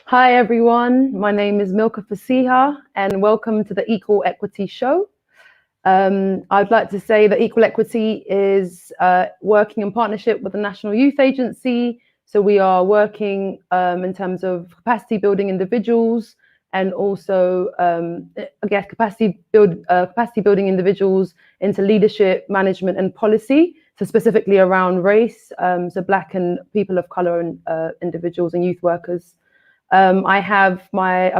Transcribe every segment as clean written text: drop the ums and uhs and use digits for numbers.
Hi everyone, my name is Milka fisiha and welcome to the Equal Equity Show. I'd like to say that Equal Equity is working in partnership with the National Youth Agency. So we are working in terms of capacity building individuals and also, capacity building individuals into leadership, management, and policy. So specifically around race, so Black and people of color and individuals and youth workers. I've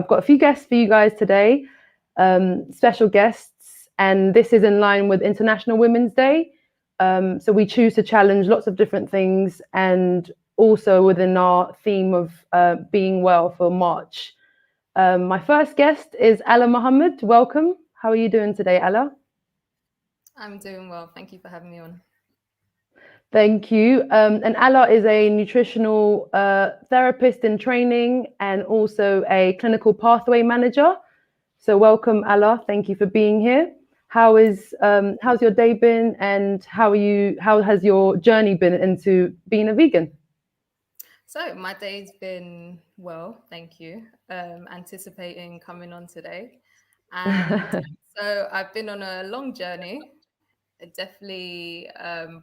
got a few guests for you guys today, special guests, and this is in line with International Women's Day. So we choose to challenge lots of different things, and also within our theme of being well for March. My first guest is Alla Mohamed. Welcome. How are you doing today, Alla? I'm doing well. Thank you for having me on. Thank you. And Alla is a nutritional therapist in training and also a clinical pathway manager. So welcome, Alla. Thank you for being here. How's your day been, and how has your journey been into being a vegan? So my day's been well, thank you. Anticipating coming on today. And so I've been on a long journey, definitely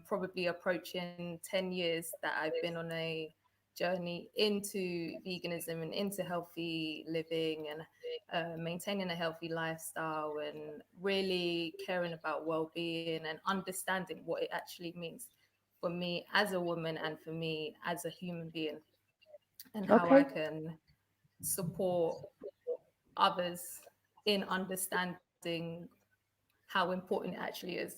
probably approaching 10 years that I've been on a journey into veganism and into healthy living and maintaining a healthy lifestyle and really caring about well-being and understanding what it actually means for me as a woman and for me as a human being, and how I Okay. can support others in understanding how important it actually is.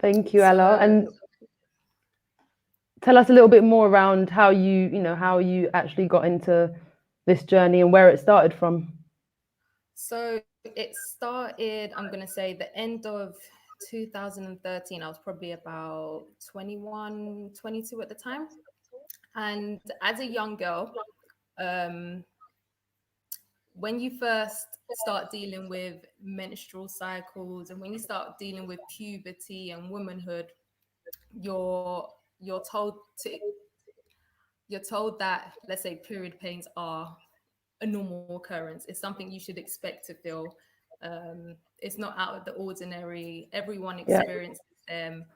Thank you, Alla. So And tell us a little bit more around how you actually got into this journey and where it started from. So it started, I'm going to say, the end of 2013. I was probably about 21, 22 at the time. And as a young girl, um, when you first start dealing with menstrual cycles and when you start dealing with puberty and womanhood, you're you're told to you're told that, let's say, period pains are a normal occurrence. It's something you should expect to feel. It's not out of the ordinary. Everyone Yeah, experiences them.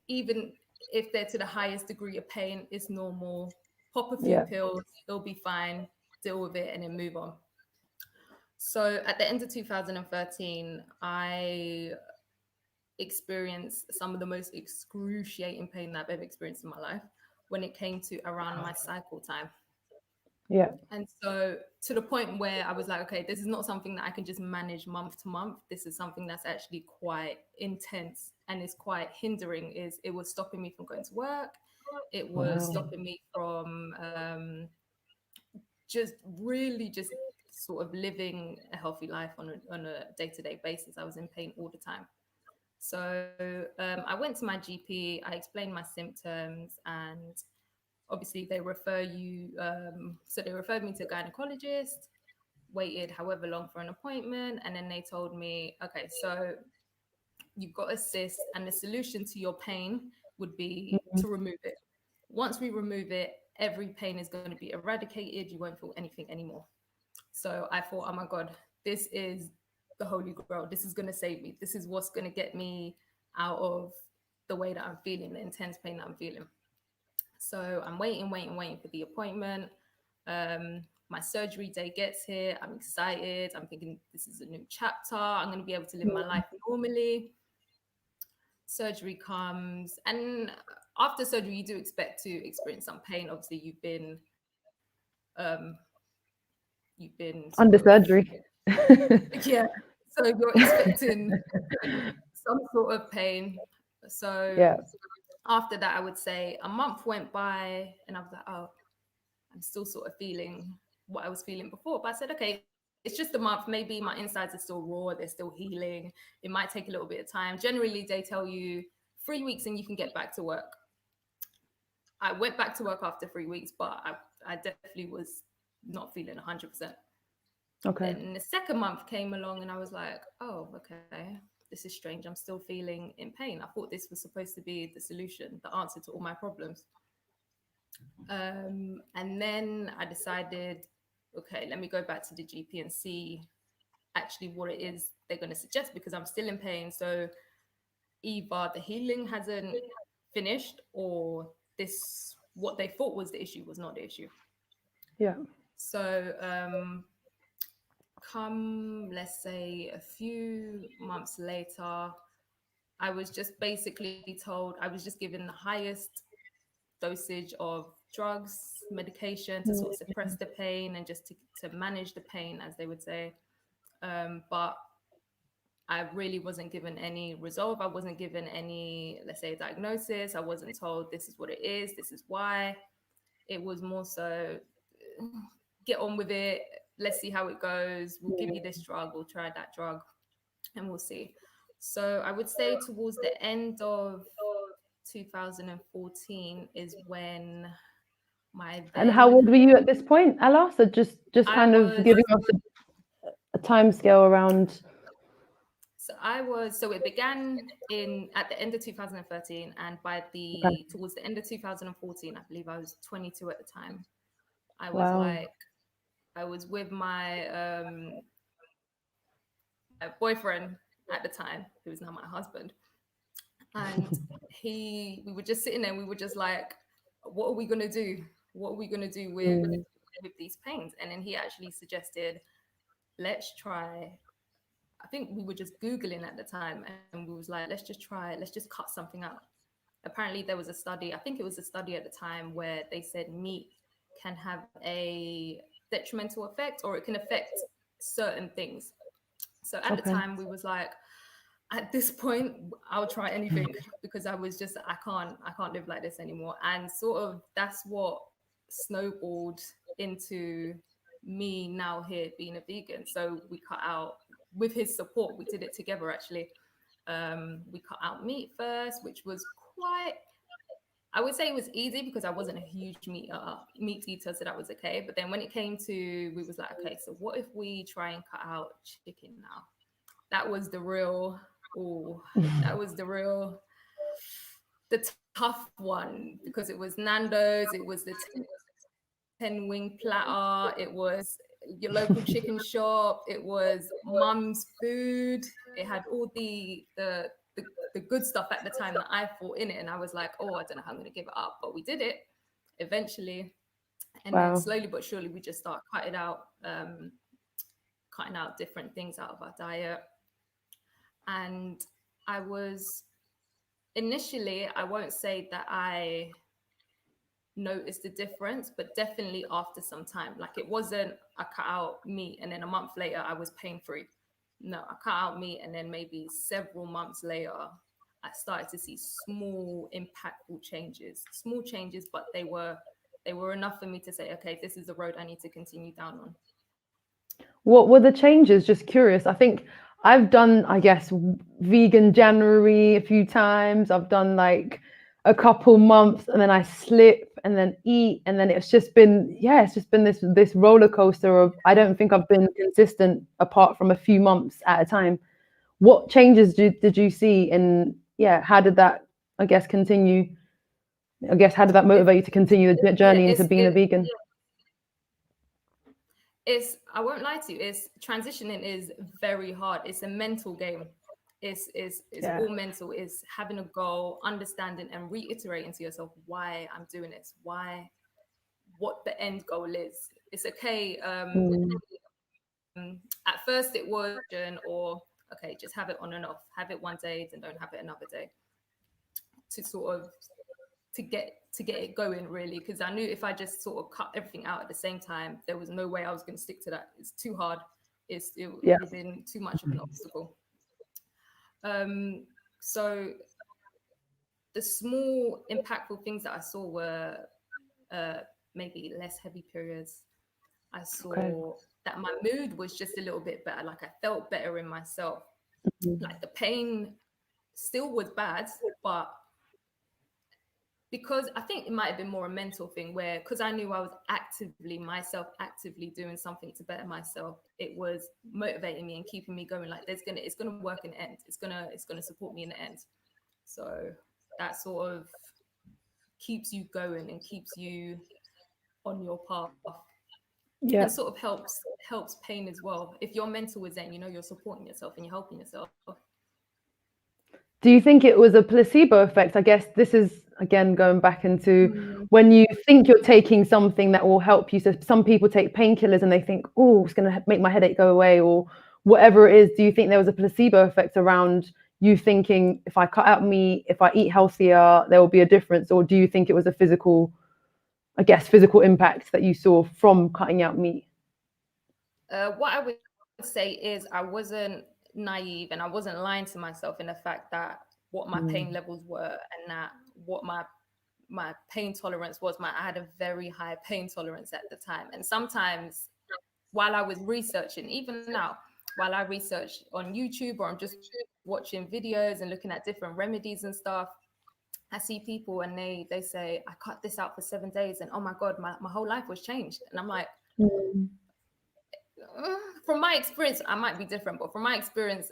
Even if they're to the highest degree of pain, it's normal. Pop a few yeah. pills, it'll be fine. Deal with it and then move on. So at the end of 2013, I experienced some of the most excruciating pain that I've ever experienced in my life when it came to around my cycle time. Yeah, And so to the point where I was like, okay, this is not something that I can just manage month to month. This is something that's actually quite intense and is quite hindering. Is it was stopping me from going to work. It was wow. stopping me from just really just sort of living a healthy life on a day-to-day basis. I was in pain all the time. So I went to my GP, I explained my symptoms, and obviously they refer you, so they referred me to a gynecologist, waited however long for an appointment, and then they told me, okay, so you've got a cyst, and the solution to your pain would be Mhm. to remove it. Once we remove it, every pain is going to be eradicated. You won't feel anything anymore. So I thought, oh my God, this is the holy grail. This is going to save me. This is what's going to get me out of the way that I'm feeling, the intense pain that I'm feeling. So I'm waiting for the appointment. My surgery day gets here. I'm excited. I'm thinking this is a new chapter. I'm going to be able to live my life normally. Surgery comes, and after surgery, you do expect to experience some pain. Obviously, um, you've been sort Under of surgery. yeah. So you're expecting some sort of pain. So Yeah. after that, I would say a month went by, and I was like, oh, I'm still sort of feeling what I was feeling before. But I said, okay, it's just a month. Maybe my insides are still raw. They're still healing. It might take a little bit of time. Generally, they tell you 3 weeks and you can get back to work. I went back to work after 3 weeks, but I definitely was not feeling 100%. Okay. Then the second month came along and I was like, oh, okay, this is strange. I'm still feeling in pain. I thought this was supposed to be the solution, the answer to all my problems. And then I decided, okay, let me go back to the GP and see actually what it is they're going to suggest, because I'm still in pain. So either the healing hasn't finished, or this, what they thought was the issue, was not the issue. Yeah. So come, let's say, a few months later, I was just basically told, I was just given the highest dosage of drugs, medication to sort of suppress the pain and just to manage the pain, as they would say. But I really wasn't given any resolve. I wasn't given any, let's say, diagnosis. I wasn't told this is what it is, this is why. It was more so, get on with it. Let's see how it goes. We'll give you this drug, we'll try that drug, and we'll see. So I would say towards the end of 2014 is when my And how then old were you at this point, Ella? So just I kind of was giving us a time scale around. so it began in at the end of 2013, and by Okay. the towards the end of 2014, I believe I was 22 at the time. I was Wow. like, I was with my boyfriend at the time, who is now my husband, and we were just sitting there, and we were just like, what are we gonna do? What are we gonna do with these pains? And then he actually suggested, let's try. I think we were just Googling at the time, and we was like, let's just cut something out. Apparently there was a study, I think it was a study at the time, where they said meat can have a detrimental effect, or it can affect certain things. So at the Okay. time we was like, at this point I'll try anything, because I was just, I can't live like this anymore. And sort of that's what snowballed into me now here being a vegan. So we cut out, with his support, we did it together actually. We cut out meat first, which was quite, I would say it was easy, because I wasn't a huge meat eater, so that was okay. But then when it came to, we was like, okay, so what if we try and cut out chicken now? That was the real, oh, that was the tough one, because it was Nando's, it was the 10 wing platter, it was your local chicken shop, it was mum's food. It had all the good stuff at the time that I thought in it, and I was like, oh, I don't know how I'm going to give it up, but we did it eventually. And then Wow. slowly but surely we just start cutting out different things out of our diet. And I was initially, I won't say that I noticed the difference, but definitely after some time. Like, it wasn't I cut out meat and then a month later I was pain free. No, I cut out meat and then maybe several months later I started to see small impactful changes. Small changes, but they were enough for me to say, okay, this is the road I need to continue down on. What were the changes? Just curious. I think I've done, I guess, vegan January a few times. I've done like a couple months, and then I slip and then eat, and then it's just been, yeah, it's just been this roller coaster of, I don't think I've been consistent apart from a few months at a time. What changes did you see, and yeah, how did that, I guess, continue? I guess, how did that motivate you to continue the Yeah, journey into being a vegan? I won't lie to you, it's transitioning is very hard. It's a mental game. It's Yeah. all mental. It's having a goal, understanding and reiterating to yourself why I'm doing this, what the end goal is. It's okay. At first it was, or okay, just have it on and off, have it one day, then don't have it another day, to sort of to get it going, really, because I knew if I just sort of cut everything out at the same time, there was no way I was going to stick to that. It's too hard. It would have been too much of an obstacle. So the small impactful things that I saw were maybe less heavy periods. I saw that my mood was just a little bit better. Like, I felt better in myself. Like, the pain still was bad, but because I think it might have been more a mental thing, where, because I knew I was actively doing something to better myself, it was motivating me and keeping me going. Like, it's gonna work in the end. It's gonna support me in the end. So that sort of keeps you going and keeps you on your path, Yeah. and sort of helps pain as well. If your mental is zen, you know, you're supporting yourself and you're helping yourself. Do you think it was a placebo effect? I guess this is, again, going back into Mm. when you think you're taking something that will help you. So some people take painkillers and they think, oh, it's going to make my headache go away, or whatever it is. Do you think there was a placebo effect around you thinking, if I cut out meat, if I eat healthier, there will be a difference? Or do you think it was a physical impact that you saw from cutting out meat? What I would say is I wasn't naive and I wasn't lying to myself in the fact that what my pain levels were and that what my pain tolerance was. I had a very high pain tolerance at the time. And sometimes while I was researching, even now, while I research on YouTube or I'm just watching videos and looking at different remedies and stuff, I see people and they say, I cut this out for 7 days and oh my God, my whole life was changed. And I'm like, from my experience, I might be different, but from my experience,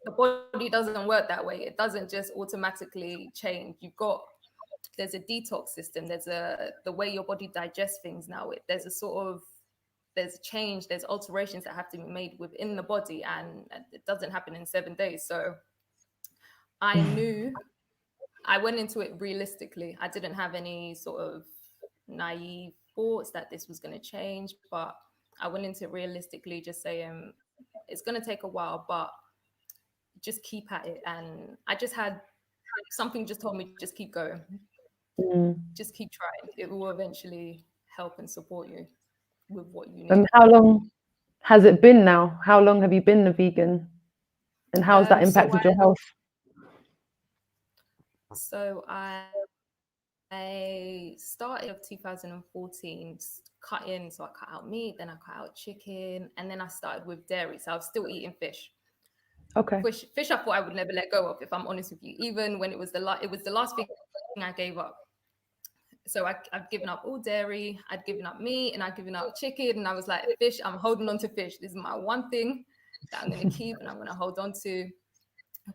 the body doesn't work that way. It doesn't just automatically change. There's a detox system. The way your body digests things now. There's change, there's alterations that have to be made within the body, and it doesn't happen in 7 days. So I went into it realistically. I didn't have any sort of naive thoughts that this was going to change, but I went into it realistically, just saying it's going to take a while, but just keep at it. And I just had something just told me, just keep going, just keep trying. It will eventually help and support you with what you need. And how long has it been now? How long have you been a vegan? And how has that impacted your health? So I started of 2014 cutting. So I cut out meat, then I cut out chicken, and then I started with dairy. So I was still eating fish. Okay. Fish I thought I would never let go of, if I'm honest with you. Even when it was the last thing I gave up. So I'd given up all dairy, I'd given up meat, and I'd given up chicken. And I was like, fish, I'm holding on to fish. This is my one thing that I'm going to keep and I'm going to hold on to.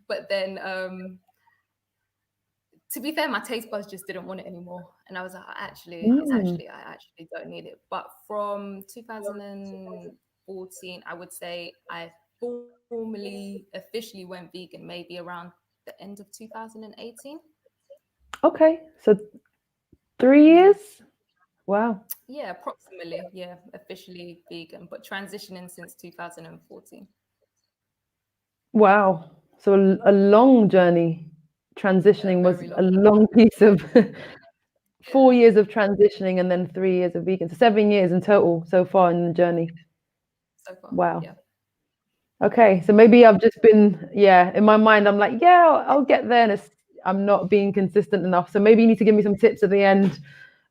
But then, to be fair, my taste buds just didn't want it anymore. And I was like, I actually don't need it. But from 2014, I would say I formally, officially went vegan maybe around the end of 2018. Okay. So 3 years? Wow. Yeah, approximately. Yeah, officially vegan, but transitioning since 2014. Wow. So a long journey. Transitioning was a long piece of 4 years of transitioning and then 3 years of vegan. So 7 years in total so far in the journey. So far. Wow. Yeah. Okay. So maybe I've just been, in my mind, I'm like, yeah, I'll get there. And I'm not being consistent enough. So maybe you need to give me some tips at the end.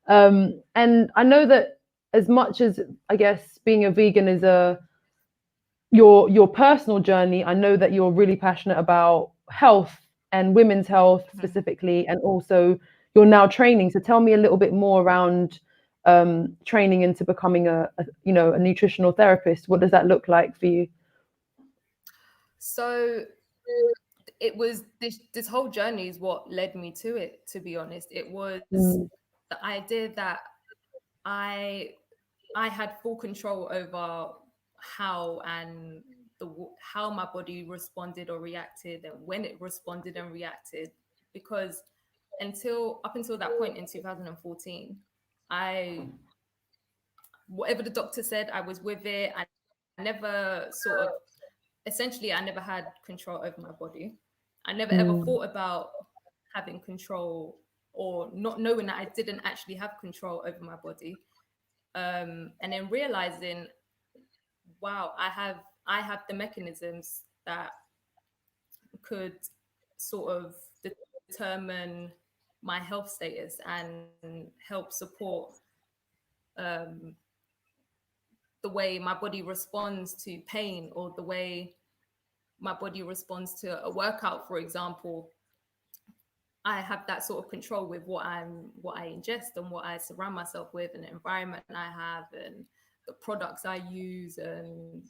And I know that as much as, I guess, being a vegan is your personal journey, I know that you're really passionate about health and women's health specifically, and also you're now training. So tell me a little bit more around training into becoming a nutritional therapist. What does that look like for you? So it was this whole journey is what led me to it, to be honest. It was the idea that I had full control over how my body responded or reacted, and when it responded and reacted. Because up until that point in 2014, whatever the doctor said, I was with it. I never I never had control over my body. I never ever thought about having control or not knowing that I didn't actually have control over my body. And then realizing, wow, I have the mechanisms that could sort of determine my health status and help support the way my body responds to pain, or the way my body responds to a workout, for example. I have that sort of control with what I ingest and what I surround myself with, and the environment I have, and the products I use, and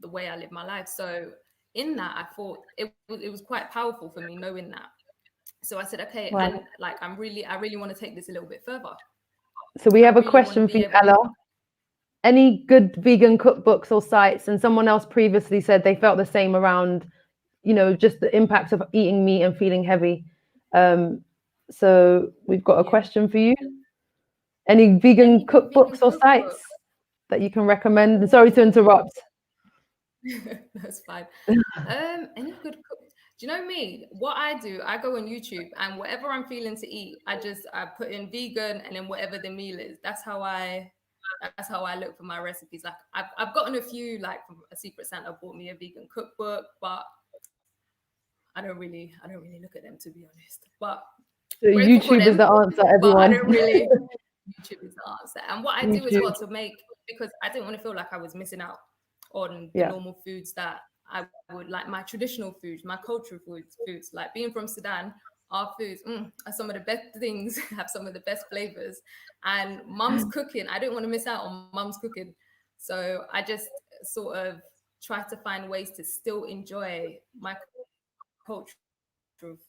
the way I live my life. So in that, I thought it was quite powerful for me knowing that. So I said, okay, Wow. and like I really want to take this a little bit further. So we have a really wanna question be for you, able to- Alla. Any good vegan cookbooks or sites? And someone else previously said they felt the same around, you know, just the impact of eating meat and feeling heavy. So we've got a question for you. Any vegan Any good vegan cookbooks or cookbook? sites that you can recommend? Sorry to interrupt. That's fine. Any good cook? Do you know me? What I do, I go on YouTube and whatever I'm feeling to eat, I put in vegan and then whatever the meal is. That's how I look for my recipes. Like I've gotten a few, like from a Secret Santa bought me a vegan cookbook, but I don't really look at them, to be honest. But So YouTube is the answer, everyone. But I don't really. YouTube is the answer. And what I do as well to make, because I didn't want to feel like I was missing out on the normal foods that I would like, my traditional foods, my cultural foods. Like being from Sudan, our foods are some of the best things, have some of the best flavors. And mum's cooking, I didn't want to miss out on mum's cooking. So I just sort of try to find ways to still enjoy my cultural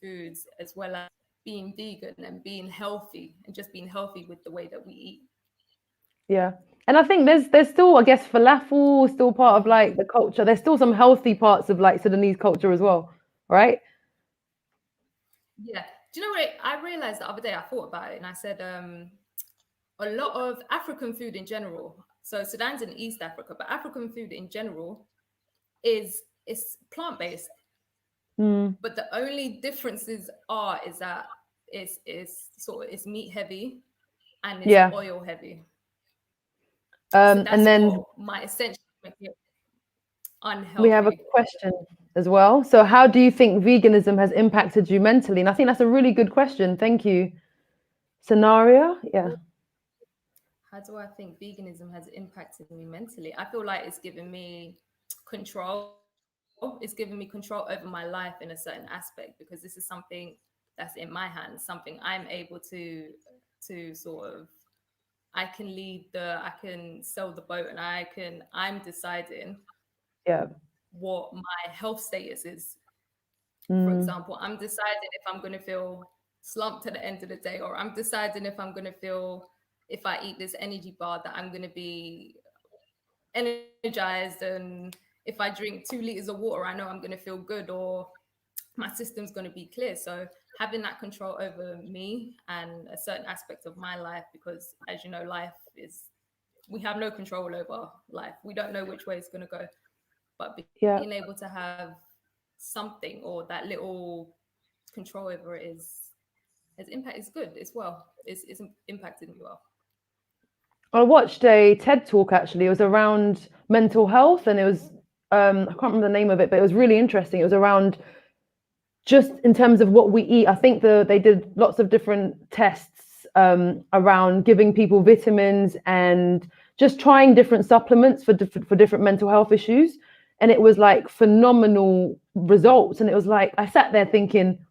foods as well as being vegan and being healthy and just being healthy with the way that we eat. Yeah. And I think there's still, I guess, falafel still part of like the culture. There's still some healthy parts of like Sudanese culture as well, right? Yeah. Do you know what I realized the other day? I thought about it and I said, a lot of African food in general. So Sudan's in East Africa, but African food in general is plant-based. But the only differences is that it's meat heavy and it's oil heavy. So that's and then what might essentially make it unhealthy. we have a question as well. So how do you think veganism has impacted you mentally? And I think that's a really good question. Thank you. Scenario? Yeah. How do I think veganism has impacted me mentally? I feel like it's given me control. It's given me control over my life in a certain aspect, because this is something that's in my hands, something I'm able to sort of, I can sail the boat, and I'm deciding what my health status is. For example, I'm deciding if I'm going to feel slumped at the end of the day, or I'm deciding if I'm going to feel, if I eat this energy bar, that I'm going to be energized, and if I drink 2 liters of water, I know I'm going to feel good, or my system's going to be clear. So having that control over me and a certain aspect of my life, because as you know, we have no control over life. We don't know which way it's going to go, but being able to have something or that little control over it is good as well. It's impacted me well. I watched a TED talk actually. It was around mental health, and it was I can't remember the name of it, but it was really interesting. It was around just in terms of what we eat. I think they did lots of different tests around giving people vitamins and just trying different supplements for different mental health issues. And it was like phenomenal results. And it was like, I sat there thinking,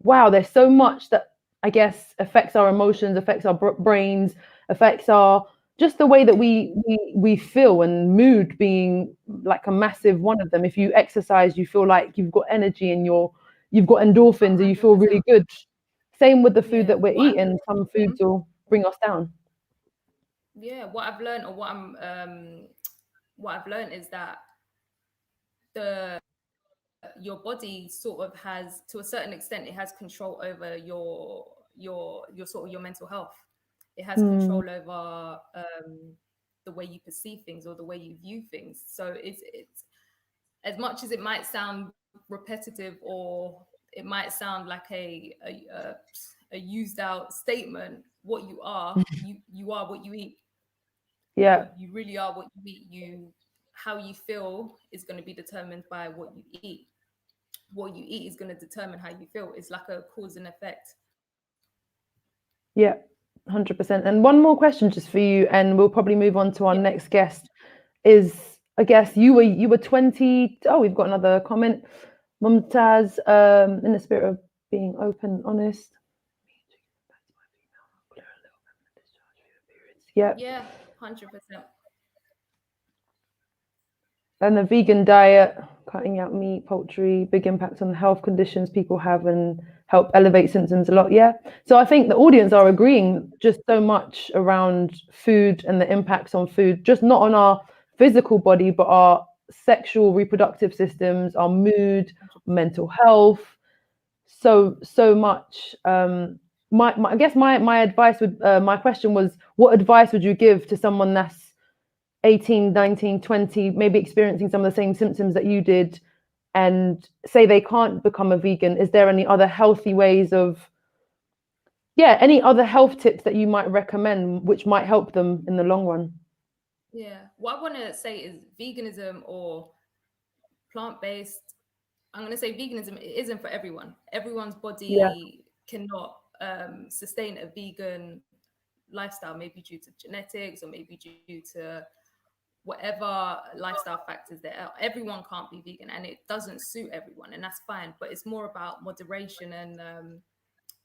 wow, there's so much that I guess affects our emotions, affects our brains, affects our just the way that we feel, and mood being like a massive one of them. If you exercise, you feel like you've got energy and you've got endorphins and you feel really good. Same with the food that we're eating. Some foods will bring us down. Yeah, what I've learned, or what I've learned is that your body sort of has, to a certain extent, it has control over your sort of your mental health. It has control over the way you perceive things or the way you view things. So it's as much as it might sound repetitive, or it might sound like a used out statement, what you are, you are what you eat. Yeah, you really are what you eat. How you feel is going to be determined by what you eat. What you eat is going to determine how you feel. It's like a cause and effect. Yeah, 100%. And one more question just for you, and we'll probably move on to our next guest. Is, I guess you were 20. Oh, we've got another comment. Mumtaz, in the spirit of being open, honest. Yeah, 100%. And the vegan diet, cutting out meat, poultry, big impact on the health conditions people have and help elevate symptoms a lot. Yeah. So I think the audience are agreeing just so much around food and the impacts on food, just not on our physical body, but our sexual reproductive systems, our mood, mental health, so much. I guess my advice would, my question was, what advice would you give to someone that's 18, 19, 20, maybe experiencing some of the same symptoms that you did, and say they can't become a vegan? Is there any other healthy ways of, any other health tips that you might recommend which might help them in the long run? Yeah, what I want to say is veganism or plant-based, I'm going to say veganism, it isn't for everyone. Everyone's body cannot sustain a vegan lifestyle, maybe due to genetics or maybe due to whatever lifestyle factors there are. Everyone can't be vegan, and it doesn't suit everyone, and that's fine. But it's more about moderation and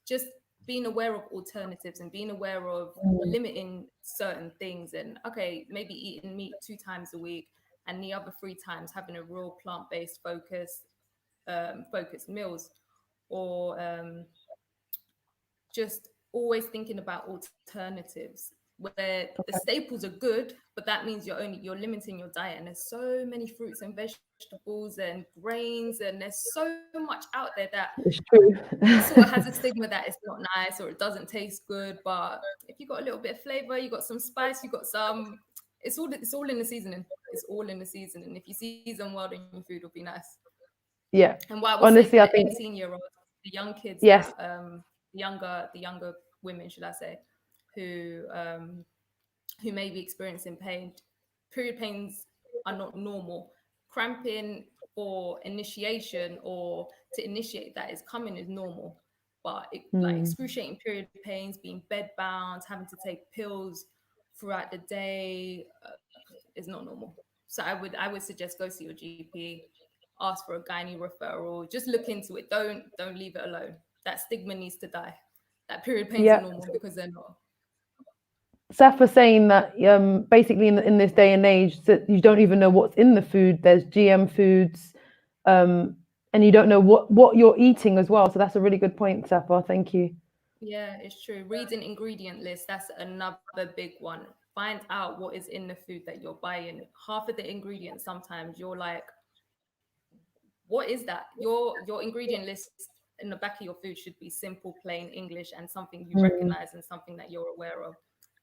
just being aware of alternatives and being aware of limiting certain things. And okay, maybe eating meat 2 times a week, and the other 3 times having a real plant-based focused meals, or just always thinking about alternatives where the staples are good, but that means you're limiting your diet. And there's so many fruits and vegetables and grains, and there's so much out there that It's true. sort of has a stigma that it's not nice or it doesn't taste good. But if you got a little bit of flavor, you got some spice, you got some, it's all in the seasoning. It's all in the seasoning. If you season well, then your food will be nice. Yeah. And what I would Honestly, say I for the think 18-year-olds, the young kids, yes. that, the younger women, should I say, who may be experiencing pain. Period pains are not normal. Cramping or initiation or to initiate that is coming is normal, but like excruciating period pains, being bed bound, having to take pills throughout the day is not normal. So I would suggest go see your GP, ask for a gynae referral, just look into it. Don't leave it alone. That stigma needs to die. That period pains are normal, because they're not. Safa saying that basically in this day and age that you don't even know what's in the food. There's GM foods, and you don't know what you're eating as well. So that's a really good point, Safa. Thank you. Yeah, it's true. Reading ingredient list, that's another big one. Find out what is in the food that you're buying. Half of the ingredients, sometimes you're like, what is that? Your ingredient list in the back of your food should be simple, plain English, and something you recognize and something that you're aware of.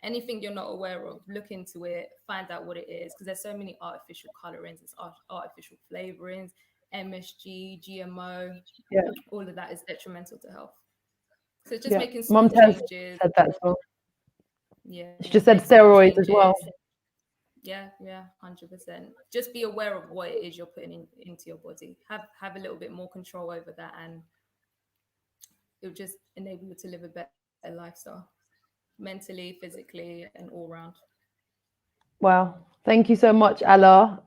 Anything you're not aware of, look into it, find out what it is, because there's so many artificial colorings, it's artificial flavorings, MSG, GMO, all of that is detrimental to health. So it's just making small changes. Said that as well. Yeah, she just said steroids as well. Yeah, 100%. Just be aware of what it is you're putting into your body. Have a little bit more control over that, and it'll just enable you to live a better lifestyle, mentally, physically, and all round. Wow. Thank you so much, Alla.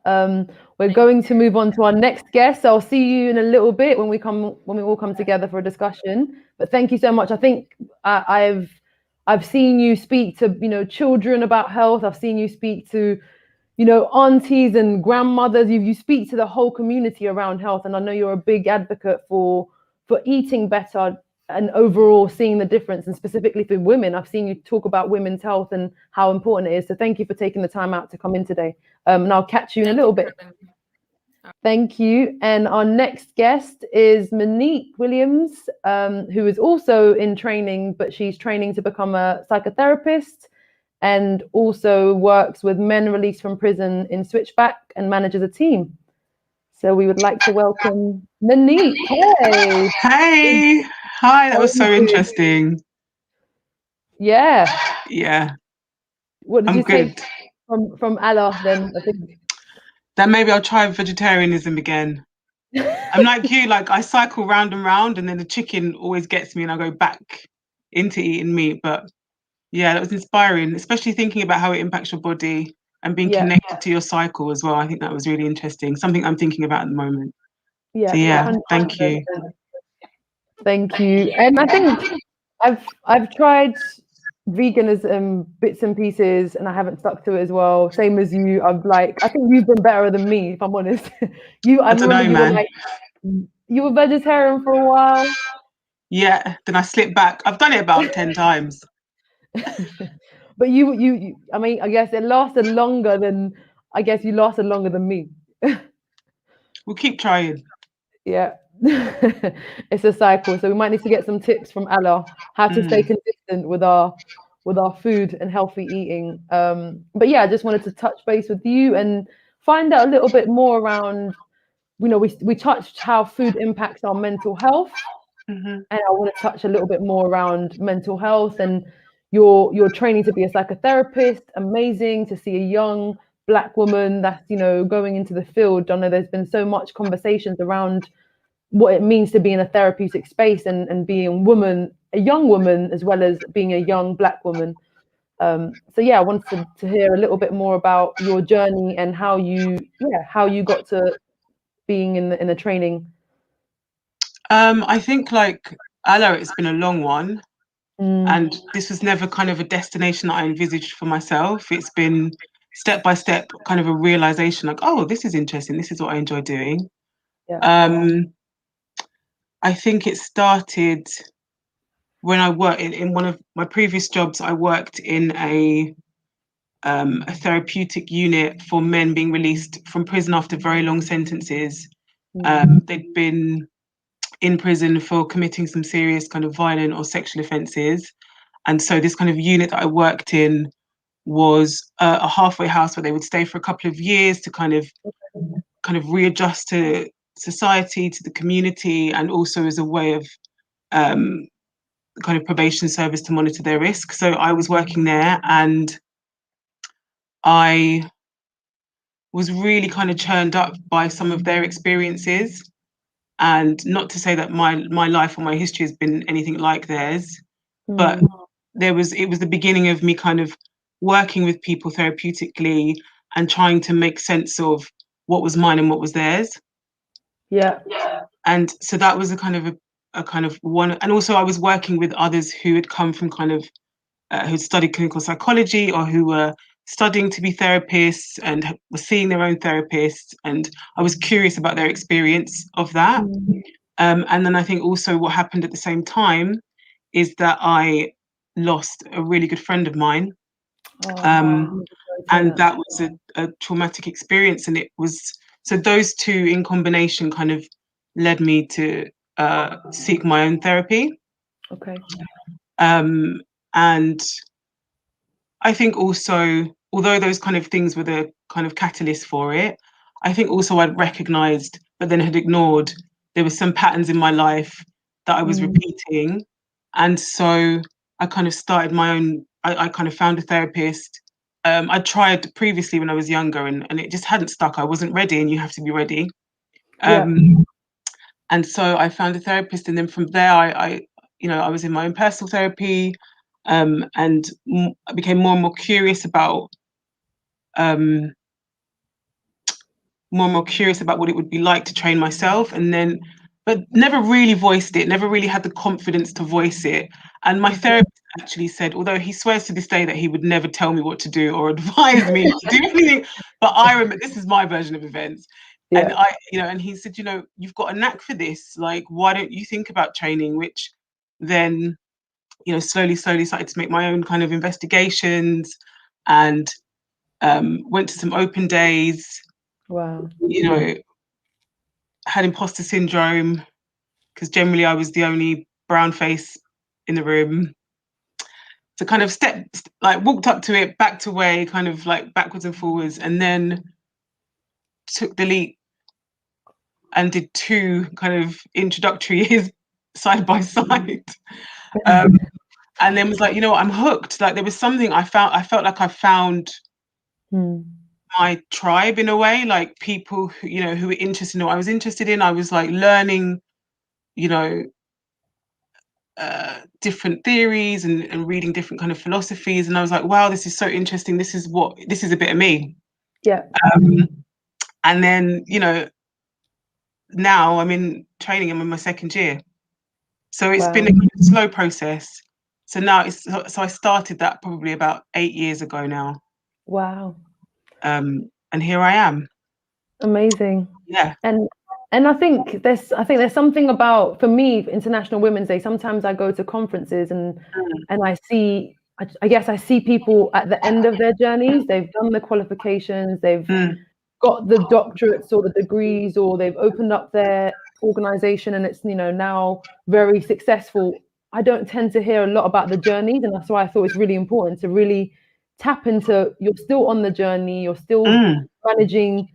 We're going to move on to our next guest. I'll see you in a little bit when we all come together for a discussion. But thank you so much. I think I've seen you speak to children about health. I've seen you speak to aunties and grandmothers. You speak to the whole community around health, and I know you're a big advocate for eating better and overall seeing the difference, and specifically for women. I've seen you talk about women's health and how important it is. So thank you for taking the time out to come in today. And I'll catch you in a little bit. Thank you. And our next guest is Monique Williams, who is also in training, but she's training to become a psychotherapist and also works with men released from prison in Switchback and manages a team. So we would like to welcome Monique. Hey. Hey. Hi, that was so interesting. Yeah. What did you take from Alla then? I think that maybe I'll try vegetarianism again. I'm like you, like I cycle round and round, and then the chicken always gets me and I go back into eating meat. But yeah, that was inspiring, especially thinking about how it impacts your body and being connected to your cycle as well. I think that was really interesting. Something I'm thinking about at the moment. Yeah. So thank you. Thank you. And I think I've tried veganism bits and pieces, and I haven't stuck to it as well. Same as you. I think you've been better than me, if I'm honest. I don't know, man. You were vegetarian for a while. Yeah, then I slip back. I've done it about 10 times. But you, I mean, I guess it lasted longer than, I guess you lasted longer than me. We'll keep trying. Yeah. It's a cycle. So we might need to get some tips from Alla how to stay consistent with our food and healthy eating. But yeah, I just wanted to touch base with you and find out a little bit more around, you know, we touched how food impacts our mental health. Mm-hmm. And I want to touch a little bit more around mental health and your training to be a psychotherapist. Amazing to see a young Black woman that's, you know, going into the field. I know there's been so much conversations around what it means to be in a therapeutic space and being a young woman, as well as being a young Black woman. So yeah, I wanted to hear a little bit more about your journey and how you got to being in the training. I think like Alla, it's been a long one. Mm, And this was never kind of a destination that I envisaged for myself. It's been step by step, kind of a realization like, oh, this is interesting. This is what I enjoy doing. yeah. I think it started when I worked in one of my previous jobs. I worked in a therapeutic unit for men being released from prison after very long sentences. They'd been in prison for committing some serious kind of violent or sexual offences. And so this kind of unit that I worked in was a halfway house where they would stay for a couple of years to kind of readjust to society, to the community, and also as a way of kind of probation service to monitor their risk. So I was working there, and I was really kind of churned up by some of their experiences. And not to say that my life or my history has been anything like theirs, but it was the beginning of me kind of working with people therapeutically and trying to make sense of what was mine and what was theirs. Yeah. And so that was a kind of one. And also I was working with others who had come from kind of who'd studied clinical psychology or who were studying to be therapists and were seeing their own therapists. And I was curious about their experience of that. And then I think also what happened at the same time is that I lost a really good friend of mine. And that was a traumatic experience. And it was, so those two in combination kind of led me to seek my own therapy. Okay. And I think also, although those kind of things were the kind of catalyst for it, I think also I'd recognized, but then had ignored, there were some patterns in my life that I was repeating. And so I kind of started my own, I kind of found a therapist. I tried previously when I was younger and it just hadn't stuck. I wasn't ready, and you have to be ready. And so I found a therapist, and then from there, I was in my own personal therapy, and I became more and more curious about what it would be like to train myself, and then, but never really voiced it, never really had the confidence to voice it. And my therapist actually said, although he swears to this day that he would never tell me what to do or advise me to do anything, but I remember, this is my version of events. And and he said, you've got a knack for this. Like, why don't you think about training? Which then, slowly started to make my own kind of investigations, and went to some open days. Wow. Had imposter syndrome because generally I was the only brown face in the room. So kind of walked up to it, backed away, kind of like backwards and forwards, and then took the leap and did 2 kind of introductory years side by side. And then was like, I'm hooked. Like there was something I felt like I found my tribe in a way, like people who were interested in what I was interested in. I was like learning, different theories and reading different kind of philosophies, and I was like, wow, this is so interesting. This is a bit of me. And then now I'm in training. I'm in my 2nd year, so it's been a slow process. So now I started that probably about 8 years ago now. Wow. And here I am. Amazing. Yeah. And And I think there's something about, for me, International Women's Day, sometimes I go to conferences and I guess I see people at the end of their journeys. They've done the qualifications, they've got the doctorates or the degrees, or they've opened up their organization and it's, now very successful. I don't tend to hear a lot about the journeys, and that's why I thought it's really important to really tap into, you're still on the journey, you're still managing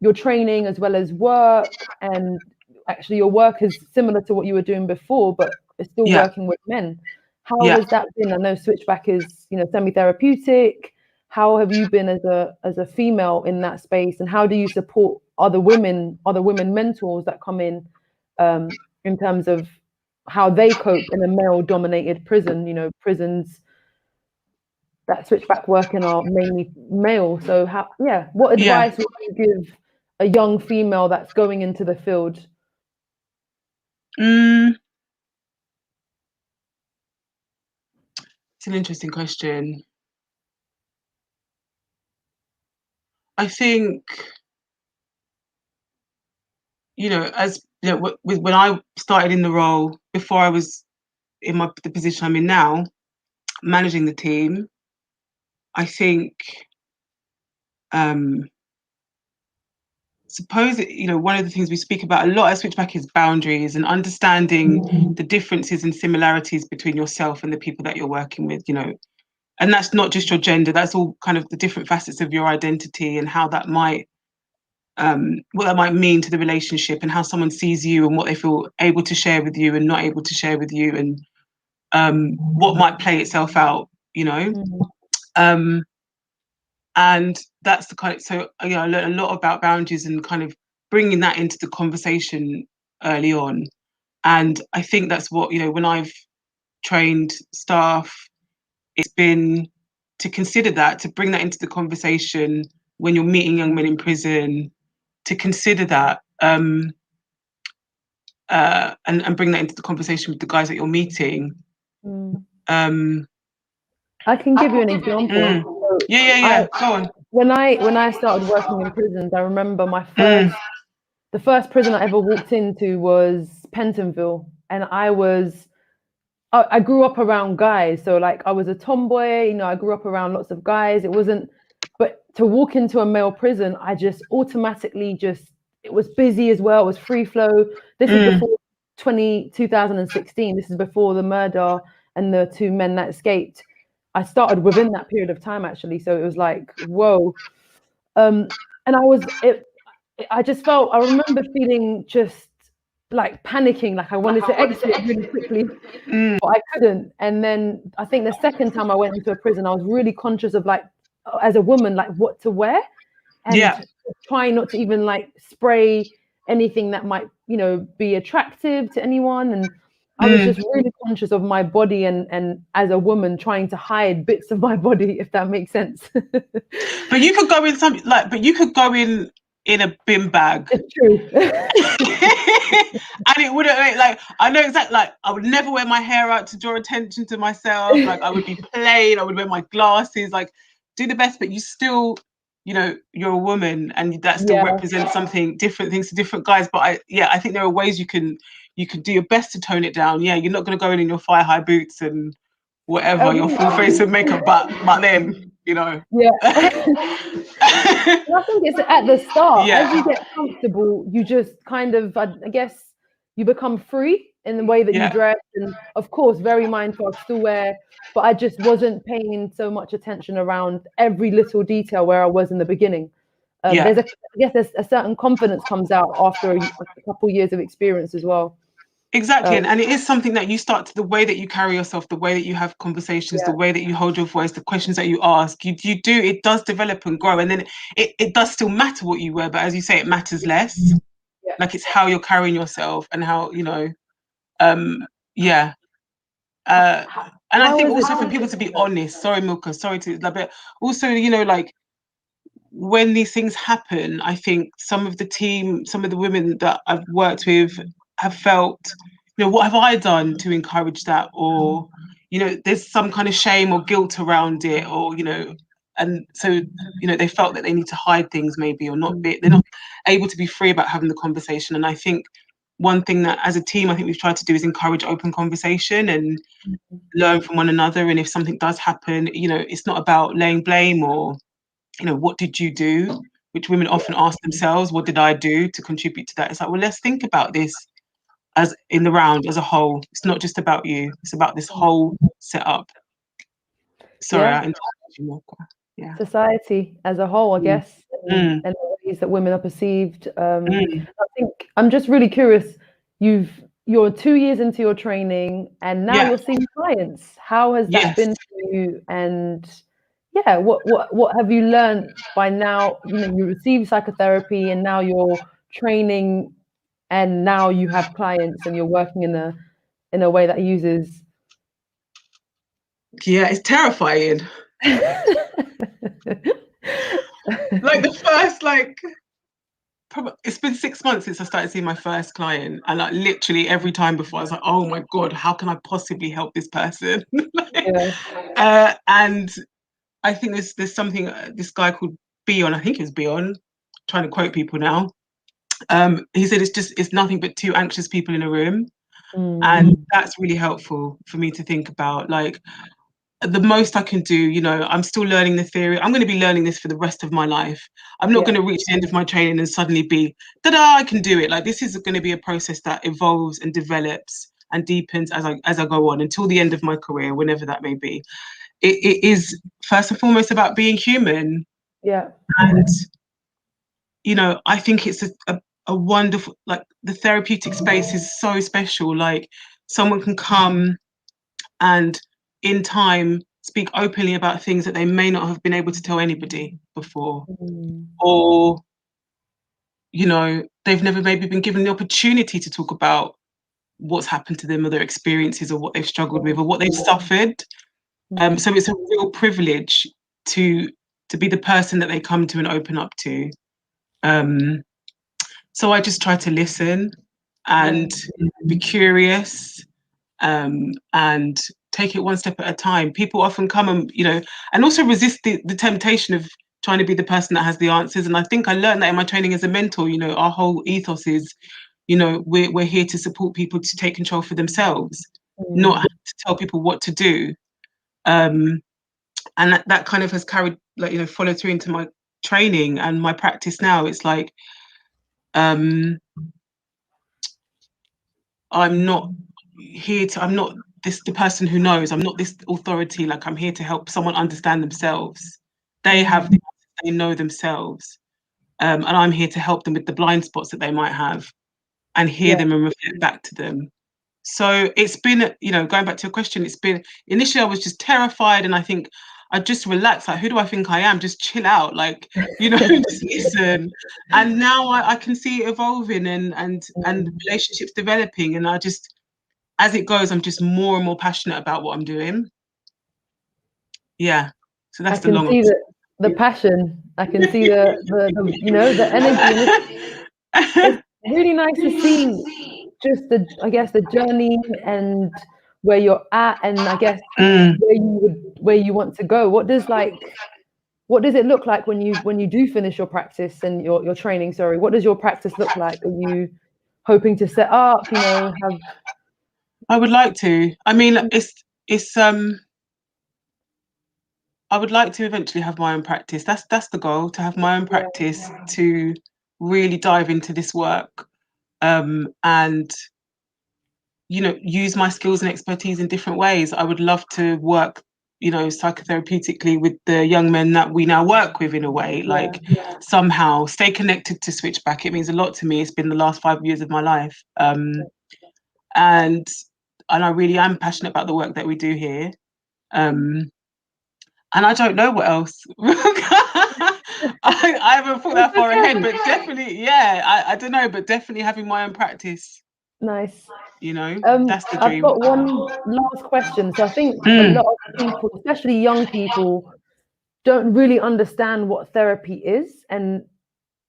your training as well as work, and actually your work is similar to what you were doing before, but it's still working with men. How has that been? I know Switchback is, semi-therapeutic. How have you been as a female in that space, and how do you support other women mentors that come in terms of how they cope in a male-dominated prison? Prisons that Switchback work in are mainly male. So what advice would you give a young female that's going into the field? It's an interesting question. I think, as when I started in the role, before I was in the position I'm in now, managing the team, I think, suppose, one of the things we speak about a lot at Switchback is boundaries and understanding the differences and similarities between yourself and the people that you're working with, and that's not just your gender, that's all kind of the different facets of your identity and how that might, what that might mean to the relationship and how someone sees you and what they feel able to share with you and not able to share with you, and what might play itself out, and that's the kind of, so I learned a lot about boundaries and kind of bringing that into the conversation early on. And I think that's what, when I've trained staff, it's been to consider that, to bring that into the conversation when you're meeting young men in prison, to consider that and bring that into the conversation with the guys that you're meeting. I can give you an example. Go on. When I started working in prisons, I remember the first prison I ever walked into was Pentonville, and I grew up around guys, so like I was a tomboy, I grew up around lots of guys. But to walk into a male prison, I just automatically it was busy as well. It was free flow. This is before 2016. This is before the murder and the two men that escaped. I started within that period of time, actually. So it was like, whoa. And I just felt, I remember feeling just like panicking, like I wanted to exit really quickly, but I couldn't. And then I think the second time I went into a prison, I was really conscious of, like, as a woman, like what to wear, and trying not to even like spray anything that might, be attractive to anyone. And I was just really conscious of my body and as a woman trying to hide bits of my body, if that makes sense. But you could go in a bin bag. It's true. And it wouldn't, like, I know exactly, like, I would never wear my hair out to draw attention to myself. Like, I would be plain, I would wear my glasses, like, do the best, but you still, you're a woman, and that still represents different things to different guys. But I think there are ways you can do your best to tone it down. Yeah, you're not going to go in your thigh-high boots and whatever, your full face of makeup, but then, Yeah. I think it's at the start. As you get comfortable, you just kind of, I guess, you become free in the way that you dress. And of course, very mindful of still wear, but I just wasn't paying so much attention around every little detail where I was in the beginning. There's a certain confidence comes out after a couple years of experience as well. Exactly. And it is something that you start to, the way that you carry yourself, the way that you have conversations, the way that you hold your voice, the questions that you ask, it does develop and grow. And then it does still matter what you wear, but as you say, it matters less. Like, it's how you're carrying yourself and how, and I think also for people to be honest, sorry, Milka, but also, like, when these things happen, I think some of the women that I've worked with have felt, what have I done to encourage that? Or, there's some kind of shame or guilt around it, or, and so they felt that they need to hide things maybe, or they're not able to be free about having the conversation. And I think one thing that as a team I think we've tried to do is encourage open conversation and learn from one another. And if something does happen, it's not about laying blame or what did you do, which women often ask themselves, what did I do to contribute to that? It's like, well, let's think about this as in the round as a whole. It's not just about you, it's about this whole setup. Sorry, I interrupted you, Milka. Yeah. Society as a whole, I guess, and the ways that women are perceived. I think I'm just really curious. You're 2 years into your training, and now you're seeing clients. How has that been for you? And what have you learned by now? You received psychotherapy, and now you're training, and now you have clients, and you're working in a way that uses. Yeah, it's terrifying. Like the first, probably it's been 6 months since I started seeing my first client, and literally every time before I was like, oh my God, how can I possibly help this person? And I think there's something, this guy called Beon, I think it was Beon, trying to quote people now. He said it's nothing but two anxious people in a room. And that's really helpful for me to think about. The most I can do, I'm still learning the theory. I'm going to be learning this for the rest of my life. I'm not going to reach the end of my training and suddenly be, ta-da, I can do it. This is going to be a process that evolves and develops and deepens as I go on until the end of my career, whenever that may be. It is first and foremost about being human. Yeah. And, I think it's a wonderful, the therapeutic space is so special. Someone can come and in time speak openly about things that they may not have been able to tell anybody before, or they've never maybe been given the opportunity to talk about what's happened to them or their experiences or what they've struggled with or what they've suffered. So it's a real privilege to be the person that they come to and open up to. So I just try to listen and be curious, and take it one step at a time. People often come and also resist the temptation of trying to be the person that has the answers. And I think I learned that in my training as a mentor. Our whole ethos is, we're here to support people to take control for themselves, not to tell people what to do. And that kind of has carried, followed through into my training and my practice now. It's like, I'm not the person who knows. I'm not this authority. I'm here to help someone understand themselves. They have they know themselves, and I'm here to help them with the blind spots that they might have, and hear them and reflect back to them. So it's been, going back to your question, it's been, initially I was just terrified, and I think I just relaxed. Who do I think I am? Just chill out, just listen. And now I can see it evolving and relationships developing, and as it goes, I'm just more and more passionate about what I'm doing. Yeah. So that's the long. I can see the passion. I can see the energy. It's really nice to see just the journey and where you're at, and I guess where you want to go. What does it look like when you do finish your practice and your training? Sorry, what does your practice look like? Are you hoping to set up? Have I would like to. I mean, I would like to eventually have my own practice. That's the goal, to have my own practice, to really dive into this work, and use my skills and expertise in different ways. I would love to work, psychotherapeutically with the young men that we now work with, in a way, somehow stay connected to Switchback. It means a lot to me. It's been the last 5 years of my life. And I really am passionate about the work that we do here. And I don't know what else. I haven't thought that far ahead, but definitely, I don't know, but definitely having my own practice. Nice. That's the dream. I've got one last question. So I think a lot of people, especially young people, don't really understand what therapy is, and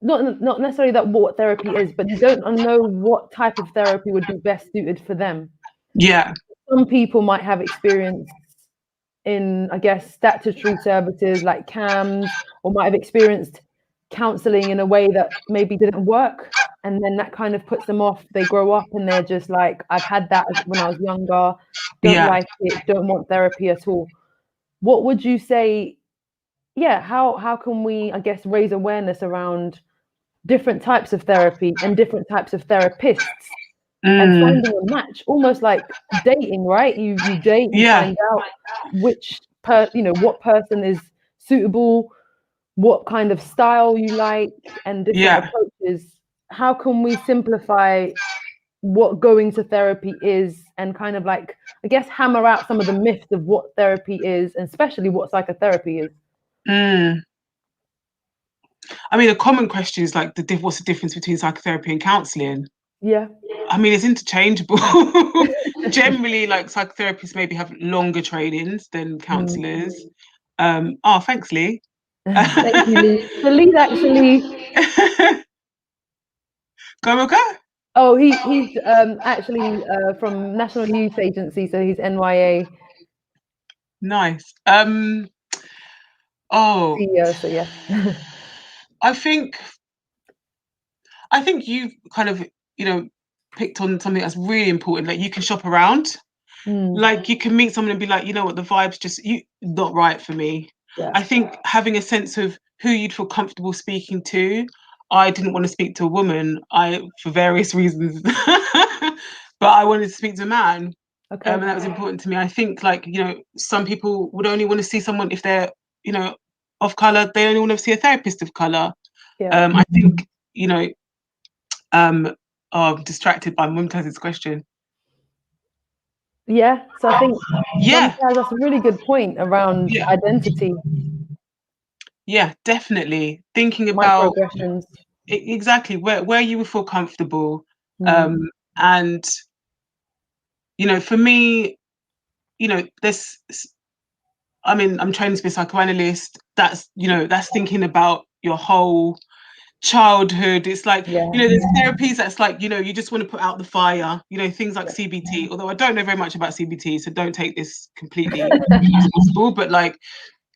not necessarily that what therapy is, but they don't know what type of therapy would be best suited for them. Yeah. Some people might have experienced in, I guess, statutory services like CAMS, or might have experienced counseling in a way that maybe didn't work. And then that kind of puts them off. They grow up and they're just like, I've had that when I was younger, don't like it, don't want therapy at all. What would you say? Yeah, how can we, I guess, raise awareness around different types of therapy and different types of therapists, and finding a match, almost like dating, right? You date, you find out what person is suitable, what kind of style you like, and different approaches. How can we simplify what going to therapy is, and kind of like, I guess, hammer out some of the myths of what therapy is, and especially what psychotherapy is? I mean, a common question is like, what's the difference between psychotherapy and counseling? Yeah. I mean, it's interchangeable. Generally, like, psychotherapists maybe have longer trainings than counselors. Thanks, Lee. Thank you, Lee. The lead actually. Go, Milka. Oh, he's actually from National Youth Agency, so he's NYA. Nice. CEO, so yeah. I think you've kind of, picked on something that's really important. Like, you can shop around. Like, you can meet someone and be like, you know what, the vibe's just not right for me. Yeah. I think having a sense of who you'd feel comfortable speaking to. I didn't want to speak to a woman, for various reasons, but I wanted to speak to a man. Okay. And that was important to me. I think, like, some people would only want to see someone if they're, of color. They only want to see a therapist of color. Yeah. I think, I'm distracted by Mumtaz's question. Yeah, so I think that's a really good point around identity. Yeah, definitely. Thinking about exactly where you would feel comfortable. And, for me, I'm trained to be a psychoanalyst. That's thinking about your whole childhood. It's like, there's therapies that's like, you just want to put out the fire, things like CBT, although I don't know very much about CBT, so don't take this completely as possible, but like,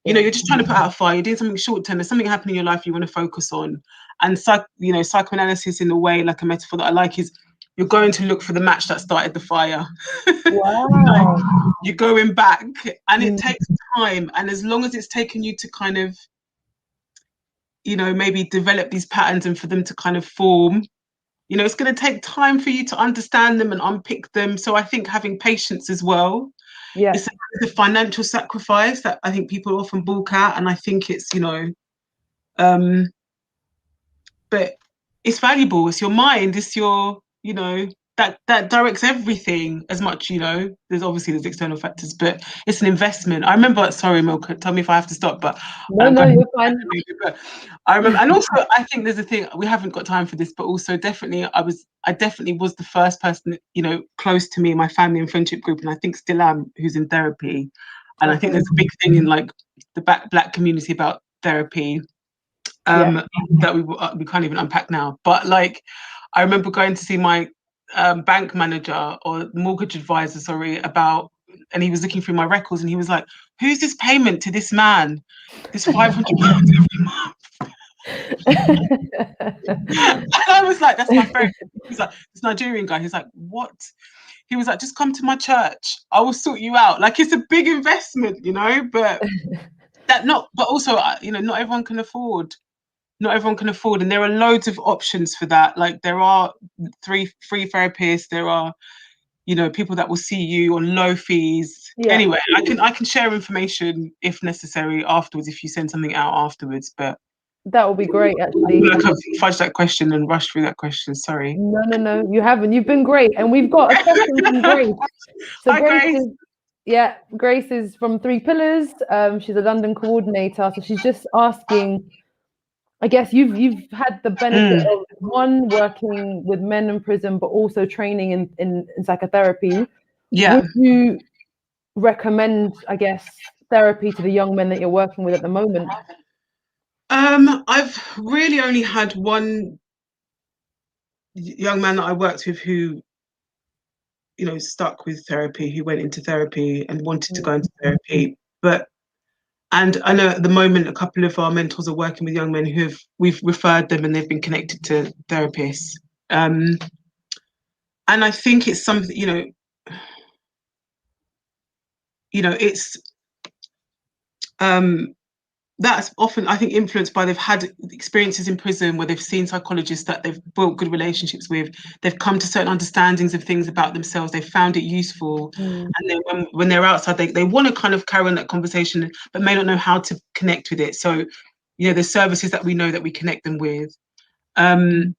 you're just trying to put out a fire, you're doing something short term, there's something happening in your life you want to focus on. And psychoanalysis, in a way, like a metaphor that I like, is you're going to look for the match that started the fire. Wow. Like, you're going back, and it takes time, and as long as it's taken you to kind of maybe develop these patterns and for them to kind of form, it's going to take time for you to understand them and unpick them. So I think having patience as well. Yeah. It's the financial sacrifice that I think people often balk at. And I think it's, but it's valuable. It's your mind. It's your, that directs everything as much, there's external factors, but it's an investment. I remember, sorry, Milka, tell me if I have to stop, but no, you're fine. But I remember, and also I think there's a thing, we haven't got time for this, but also definitely I definitely was the first person, close to me in my family and friendship group, and I think still am, who's in therapy. And I think there's a big thing in like the Black community about therapy that we can't even unpack now. But like, I remember going to see my bank manager or mortgage advisor, and he was looking through my records, and he was like, "Who's this payment to this man? This £500 every month." And I was like, "That's my friend." He's like, "This Nigerian guy." He's like, "What?" He was like, "Just come to my church. I will sort you out." Like, it's a big investment, but but also, not everyone can afford. Not everyone can afford, and there are loads of options for that. Like, there are free therapists. There are, people that will see you on low fees. Yeah. Anyway, I can share information if necessary afterwards, if you send something out afterwards. But that will be great, actually. I could fudge that question and rush through that question. Sorry. No, you haven't. You've been great, and we've got a question from Grace. So hi, Grace. Grace is from 3 Pillars. She's a London coordinator, so she's just asking, I guess you've had the benefit of one, working with men in prison, but also training in psychotherapy. Yeah. Would you recommend, I guess, therapy to the young men that you're working with at the moment? I've really only had one young man that I worked with who, stuck with therapy, who went into therapy and wanted to go into therapy. And I know at the moment, a couple of our mentors are working with young men we've referred them and they've been connected to therapists. And I think it's something, it's that's often, I think, influenced by they've had experiences in prison where they've seen psychologists that they've built good relationships with. They've come to certain understandings of things about themselves. They've found it useful. And then when they're outside, they want to kind of carry on that conversation, but may not know how to connect with it. So, there's services that we know that we connect them with. And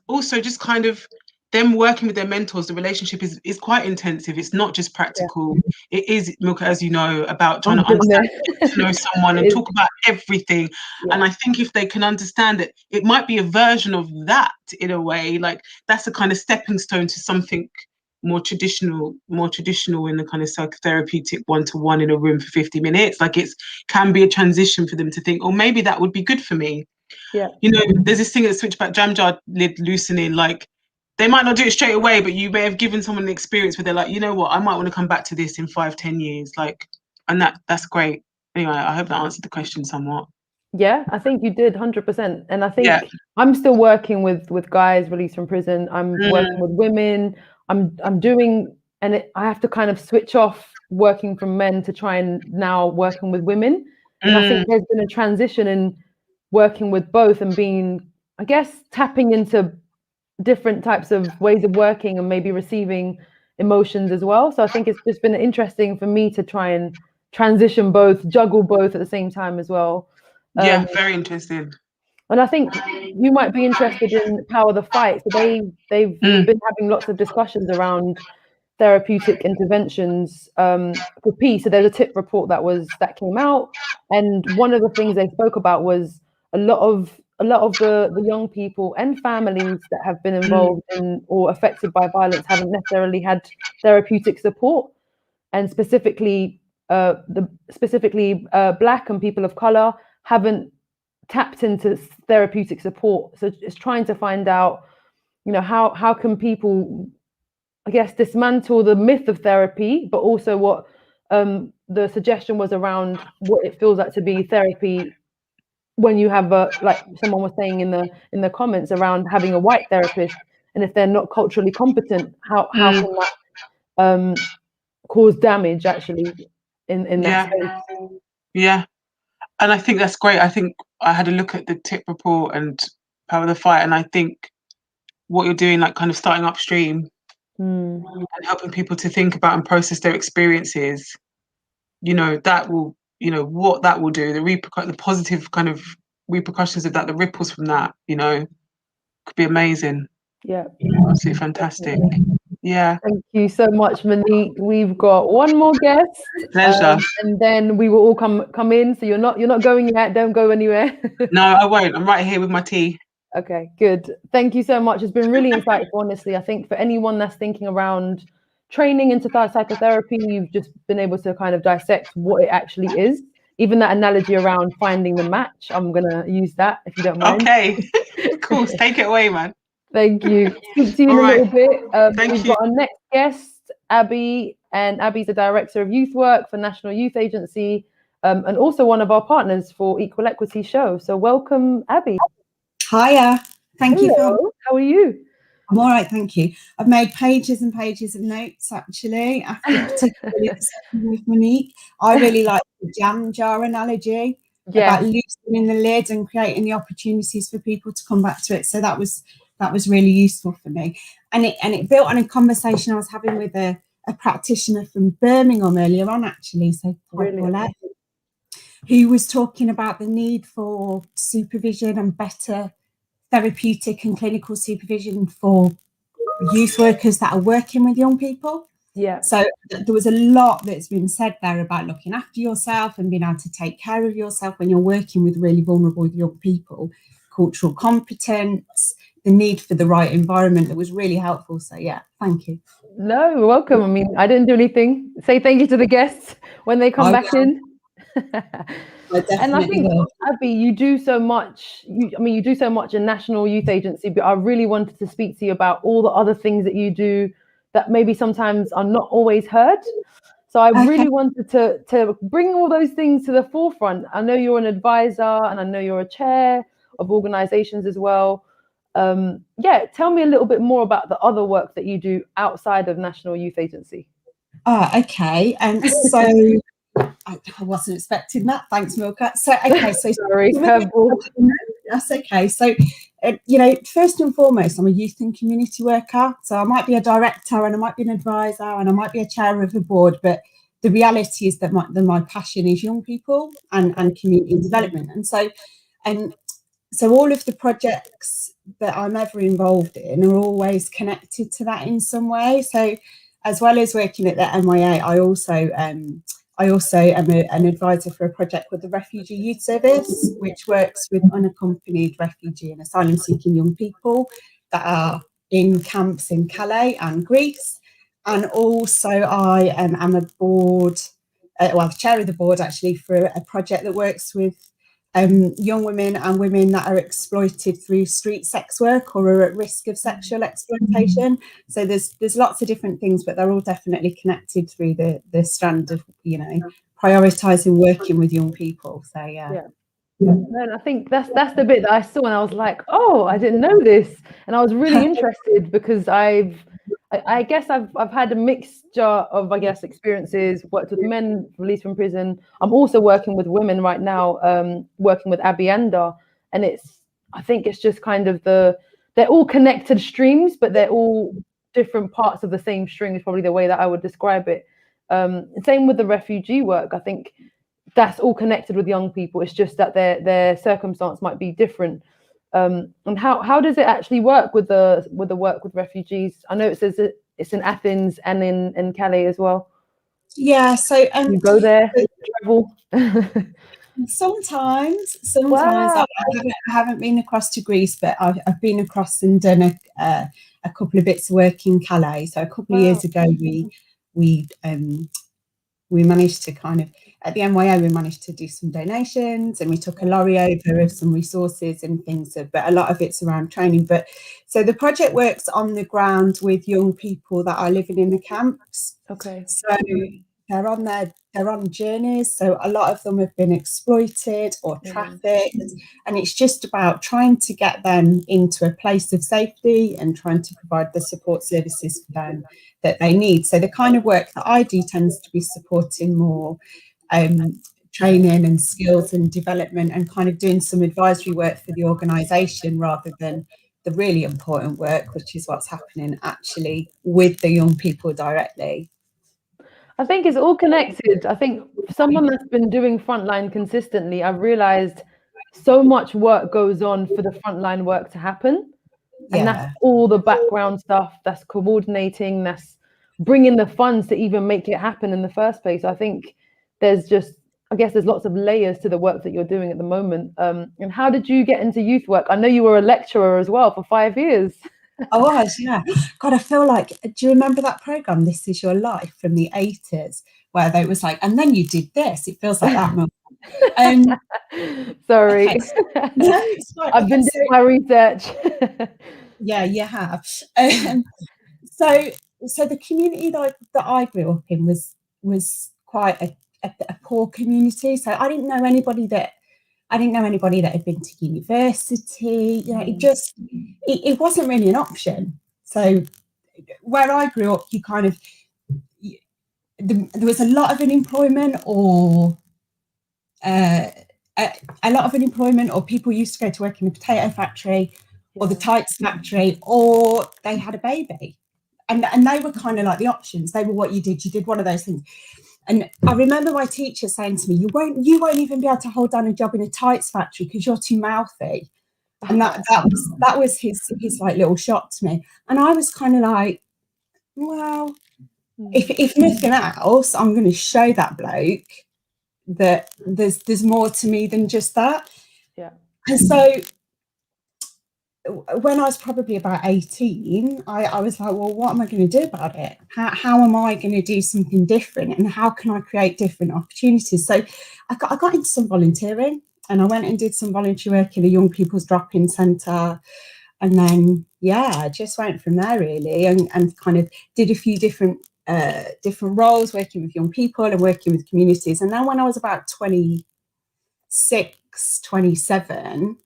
also just kind of them working with their mentors, the relationship is quite intensive. It's not just practical. Yeah. It is, Milka, as you know, about trying to understand, get to know someone and talk about everything. Yeah. And I think if they can understand it, it might be a version of that in a way. Like that's a kind of stepping stone to something more traditional in the kind of psychotherapeutic one-to-one in a room for 50 minutes. Like it can be a transition for them to think, oh, maybe that would be good for me. Yeah. There's this thing at the Switchback Jam Jar lid loosening, like they might not do it straight away, but you may have given someone an experience where they're like, you know what, I might want to come back to this in 5-10 years. Like, and that's great. Anyway, I hope that answered the question somewhat. Yeah, I think you did 100%. And I think I'm still working with guys released from prison. I'm working with women. I'm doing, and I have to kind of switch off working from men to try and now working with women. And I think there's been a transition in working with both and being, I guess, tapping into different types of ways of working and maybe receiving emotions as well. So I think it's just been interesting for me to try and transition both, juggle both at the same time as well. Yeah, very interesting. And I think you might be interested in Power the Fight. So they've been having lots of discussions around therapeutic interventions for peace. So there's a tip report that came out, and one of the things they spoke about was a lot of the young people and families that have been involved in or affected by violence haven't necessarily had therapeutic support, and specifically Black and people of color haven't tapped into therapeutic support. So it's trying to find out, how can people, I guess, dismantle the myth of therapy, but also what the suggestion was around what it feels like to be therapy when you have like someone was saying in the comments around having a white therapist, and if they're not culturally competent, how can that cause damage actually in that space? Yeah, and I think that's great. I think I had a look at the tip report and Power of the Fight, and I think what you're doing, like kind of starting upstream and helping people to think about and process their experiences, that will, what that will do, the positive kind of repercussions of that, the ripples from that, could be amazing. Yeah. Absolutely fantastic. Yeah. Thank you so much, Monique. We've got one more guest. Pleasure. And then we will all come in. So you're not going yet. Don't go anywhere. No, I won't. I'm right here with my tea. Okay, good. Thank you so much. It's been really insightful, honestly. I think for anyone that's thinking around training into psychotherapy, you've just been able to kind of dissect what it actually is. Even that analogy around finding the match, I'm going to use that if you don't mind. Okay, cool. Take it away, man. Thank you. Speak to you in a little bit. We've got our next guest, Abee, and Abee's the Director of Youth Work for National Youth Agency, and also one of our partners for Equal Equity Show. So welcome, Abee. Hiya. Thank you. How are you? I'm all right, thank you. I've made pages and pages of notes, actually, after particularly the session with Monique. I really like the jam jar analogy about loosening the lid and creating the opportunities for people to come back to it. So that was really useful for me. And it built on a conversation I was having with a practitioner from Birmingham earlier on, actually, so really? Who was talking about the need for supervision and better therapeutic and clinical supervision for youth workers that are working with young people. Yeah. So there was a lot that's been said there about looking after yourself and being able to take care of yourself when you're working with really vulnerable young people, cultural competence, the need for the right environment. That was really helpful. So yeah, thank you. No, you're welcome. I mean, I didn't do anything. Say thank you to the guests when they come back in. And I think, Abee, you do so much. You do so much in National Youth Agency, but I really wanted to speak to you about all the other things that you do that maybe sometimes are not always heard. So I really wanted to bring all those things to the forefront. I know you're an advisor and I know you're a chair of organizations as well. Yeah, tell me a little bit more about the other work that you do outside of National Youth Agency. Okay. And so I wasn't expecting that. Thanks, Milka. So, okay. So, sorry, that's okay. So, you know, first and foremost, I'm a youth and community worker. So I might be a director and I might be an advisor and I might be a chair of a board, but the reality is that my passion is young people and community development. And so all of the projects that I'm ever involved in are always connected to that in some way. So as well as working at the MYA, I also am an advisor for a project called the Refugee Youth Service, which works with unaccompanied refugee and asylum-seeking young people that are in camps in Calais and Greece. And also I am a board, chair of the board actually, for a project that works with young women and women that are exploited through street sex work or are at risk of sexual exploitation. So there's lots of different things, but they're all definitely connected through the strand of, you know, prioritising working with young people. So yeah. And I think that's the bit that I saw and I was like, oh, I didn't know this. And I was really interested because I guess I've had a mixture of, I guess, experiences, worked with men released from prison. I'm also working with women right now, working with Abee, and I think it's just kind of they're all connected streams, but they're all different parts of the same string is probably the way that I would describe it. Same with the refugee work. I think that's all connected with young people. It's just that their circumstance might be different. And how does it actually work with the work with refugees? I know it says that it's in Athens and in Calais as well. Yeah, so you go there, travel. Sometimes Wow. I haven't been across to Greece, but I've been across and done a couple of bits of work in Calais. So a couple of years ago, we managed to kind of, at the MYO, we managed to do some donations and we took a lorry over of some resources and things, but a lot of it's around training. But so the project works on the ground with young people that are living in the camps. Okay. So they're on journeys. So a lot of them have been exploited or trafficked. And it's just about trying to get them into a place of safety and trying to provide the support services for them that they need. So the kind of work that I do tends to be supporting more training and skills and development and kind of doing some advisory work for the organisation rather than the really important work, which is what's happening actually with the young people directly. I think it's all connected. I think for someone that's been doing frontline consistently, I've realized so much work goes on for the frontline work to happen. And that's all the background stuff, that's coordinating, that's bringing the funds to even make it happen in the first place. I think there's lots of layers to the work that you're doing at the moment. And how did you get into youth work? I know you were a lecturer as well for 5 years. I was, yeah. God, I feel like, do you remember that programme, This Is Your Life, from the 80s, where they was like, and then you did this? It feels like that. Sorry. Okay. No, it's fine. I've been doing my research. Yeah, you have. So the community that I grew up in was quite a poor community. So I didn't know anybody that had been to university. You know, it wasn't really an option. So where I grew up, there was a lot of unemployment, or people used to go to work in a potato factory or the tights factory, or they had a baby, and they were kind of like the options. They were what you did one of those things. And I remember my teacher saying to me, you won't even be able to hold down a job in a tights factory because you're too mouthy. And that was his like little shot to me. And I was kind of like, well, if nothing else, I'm going to show that bloke that there's more to me than just that. Yeah. And so when I was probably about 18, I was like, well, what am I going to do about it? How am I going to do something different? And how can I create different opportunities? So I got into some volunteering, and I went and did some voluntary work in a young people's drop-in centre. And then, I just went from there really, and kind of did a few different different roles, working with young people and working with communities. And then when I was about 26, 27,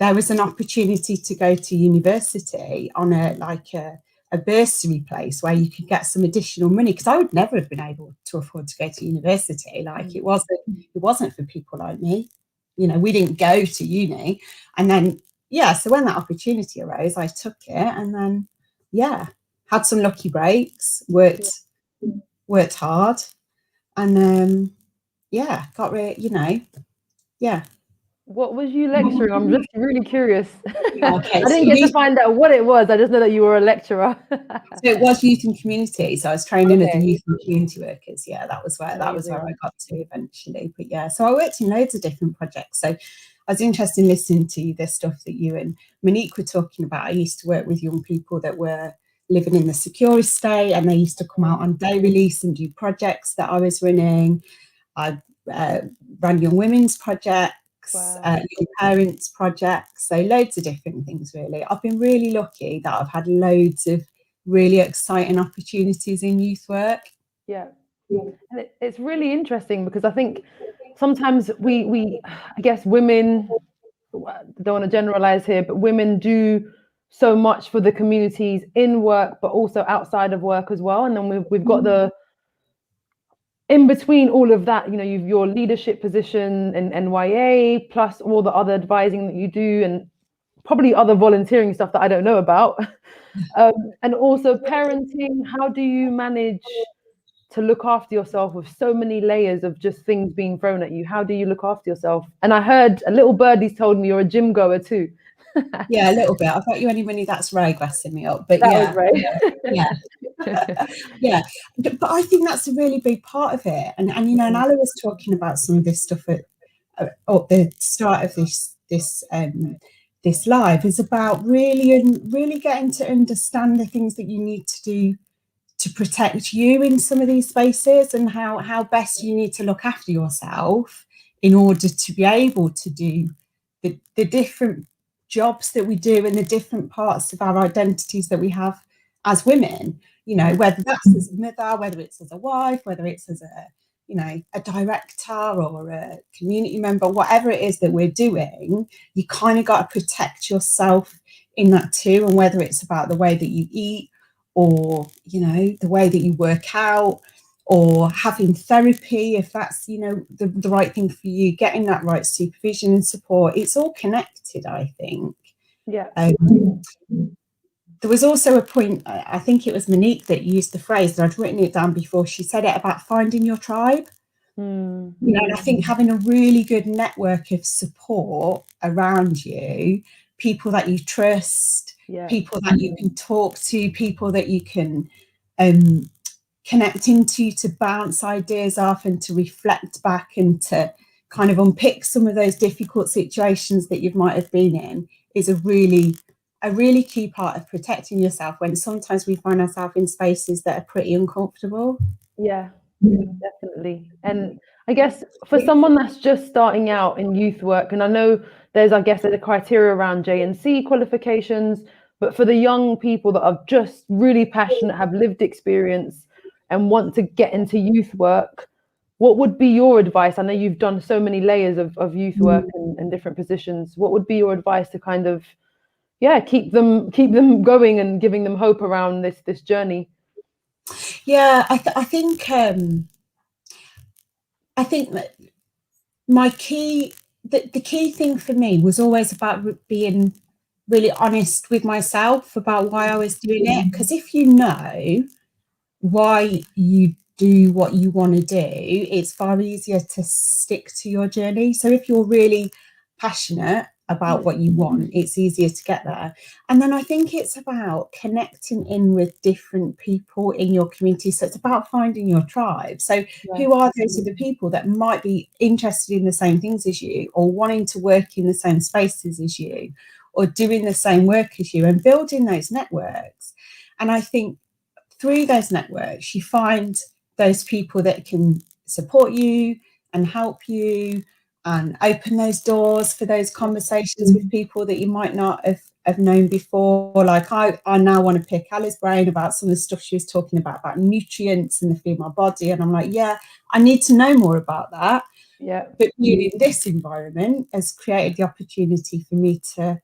there was an opportunity to go to university on a bursary place where you could get some additional money, because I would never have been able to afford to go to university. Like, it wasn't for people like me. You know, we didn't go to uni. And then, so when that opportunity arose, I took it, and then, had some lucky breaks, worked hard, and got really, What was you lecturing? I'm just really curious. Okay, I didn't get to find out what it was. I just know that you were a lecturer. So it was youth and community. So I was training as youth and community workers. Yeah, that was where I got to eventually. But so I worked in loads of different projects. So I was interested in listening to the stuff that you and Monique were talking about. I used to work with young people that were living in the secure estate, and they used to come out on day release and do projects that I was running. I ran young women's projects. Young parents projects, so loads of different things really. I've been really lucky that I've had loads of really exciting opportunities in youth work. And it's really interesting, because I think sometimes we I guess women, don't want to generalize here, but women do so much for the communities in work but also outside of work as well. And then we've got the in between all of that, you know, you've your leadership position in NYA, plus all the other advising that you do, and probably other volunteering stuff that I don't know about. And also parenting. How do you manage to look after yourself with so many layers of just things being thrown at you? How do you look after yourself? And I heard a little birdie's told me you're a gym goer too. Yeah, a little bit. I thought you anybody that's Ray grassing me up, but that was Ray. But I think that's a really big part of it. And you know, and Alla was talking about some of this stuff at the start of this live, is about really getting to understand the things that you need to do to protect you in some of these spaces, and how best you need to look after yourself in order to be able to do the different jobs that we do and the different parts of our identities that we have as women. You know, whether that's as a mother, whether it's as a wife, whether it's as a director or a community member, whatever it is that we're doing, you kind of got to protect yourself in that too. And whether it's about the way that you eat, or, you know, the way that you work out, or having therapy, if that's, you know, the right thing for you, getting that right supervision and support, it's all connected, I think. There was also a point, I think it was Monique that used the phrase, and I'd written it down before she said it, about finding your tribe. You know, and I think having a really good network of support around you, people that you trust, people that you can talk to, people that you can connect into to bounce ideas off and to reflect back and to kind of unpick some of those difficult situations that you might have been in, is a really key part of protecting yourself when sometimes we find ourselves in spaces that are pretty uncomfortable. Definitely. And I guess for someone that's just starting out in youth work, and I know there's a criteria around J&C qualifications, but for the young people that are just really passionate, have lived experience and want to get into youth work, what would be your advice? I know you've done so many layers of youth work and different positions. What would be your advice to kind of keep them going and giving them hope around this journey? I think that my the key thing for me was always about being really honest with myself about why I was doing it. Because if you know why you do what you want to do, it's far easier to stick to your journey. So if you're really passionate about what you want, it's easier to get there. And then I think it's about connecting in with different people in your community. So it's about finding your tribe. So who are those other people that might be interested in the same things as you, or wanting to work in the same spaces as you, or doing the same work as you, and building those networks. And I think through those networks, you find those people that can support you and help you and open those doors for those conversations with people that you might not have have known before. Like I now want to pick Alla's brain about some of the stuff she was talking about nutrients and the female body. And I'm like, yeah, I need to know more about that. Yeah. But being in this environment has created the opportunity for me to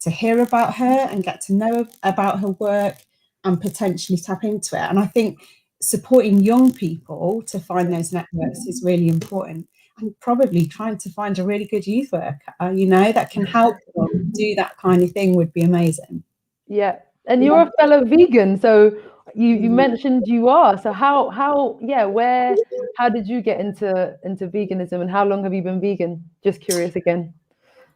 hear about her and get to know about her work and potentially tap into it. And I think supporting young people to find those networks is really important. And probably trying to find a really good youth worker, you know, that can help them do that kind of thing would be amazing. Yeah. And you're a fellow vegan, so you mentioned you are. So how did you get into veganism, and how long have you been vegan? Just curious again.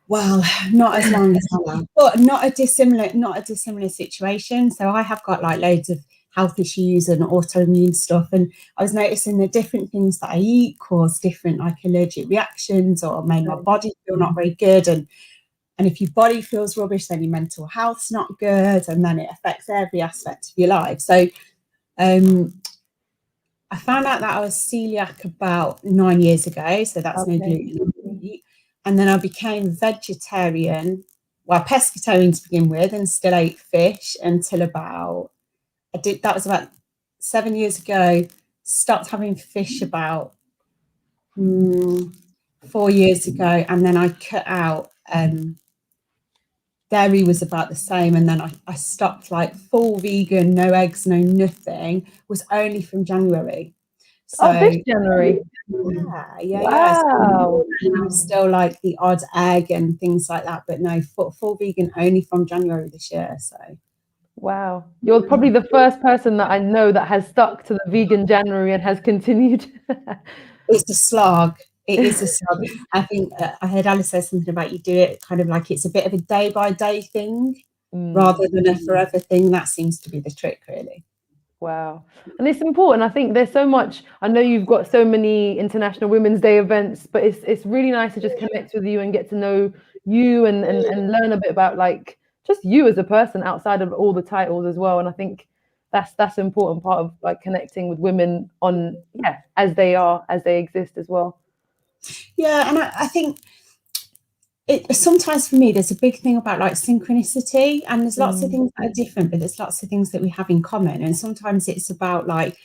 Well, not as long as Alla, but not a dissimilar situation. So I have got like loads of health issues and autoimmune stuff, and I was noticing the different things that I eat cause different like allergic reactions or made my body feel not very good, and if your body feels rubbish, then your mental health's not good, and then it affects every aspect of your life. So I found out that I was celiac about 9 years ago, so that's no gluten. And then I became vegetarian, well, pescatarian to begin with, and still ate fish until that was about 7 years ago. Stopped having fish about 4 years ago, and then I cut out dairy was about the same, and then I stopped like full vegan, no eggs, no nothing, was only from January. So this January. Yeah. Wow. So I'm still like the odd egg and things like that, but no, full vegan only from January this year. So wow, you're probably the first person that I know that has stuck to the vegan January and has continued. It's a slog. It is a slog. I think I heard Alice say something about you do it kind of like it's a bit of a day by day thing rather than a forever thing. That seems to be the trick, really. Wow. And it's important. I think there's so much, I know you've got so many International Women's Day events, but it's really nice to just connect with you and get to know you and learn a bit about like just you as a person outside of all the titles as well. And I think that's an important part of like connecting with women on, as they exist as well. Yeah. And I think sometimes for me, there's a big thing about like synchronicity, and there's lots of things that are different, but there's lots of things that we have in common. And sometimes it's about like,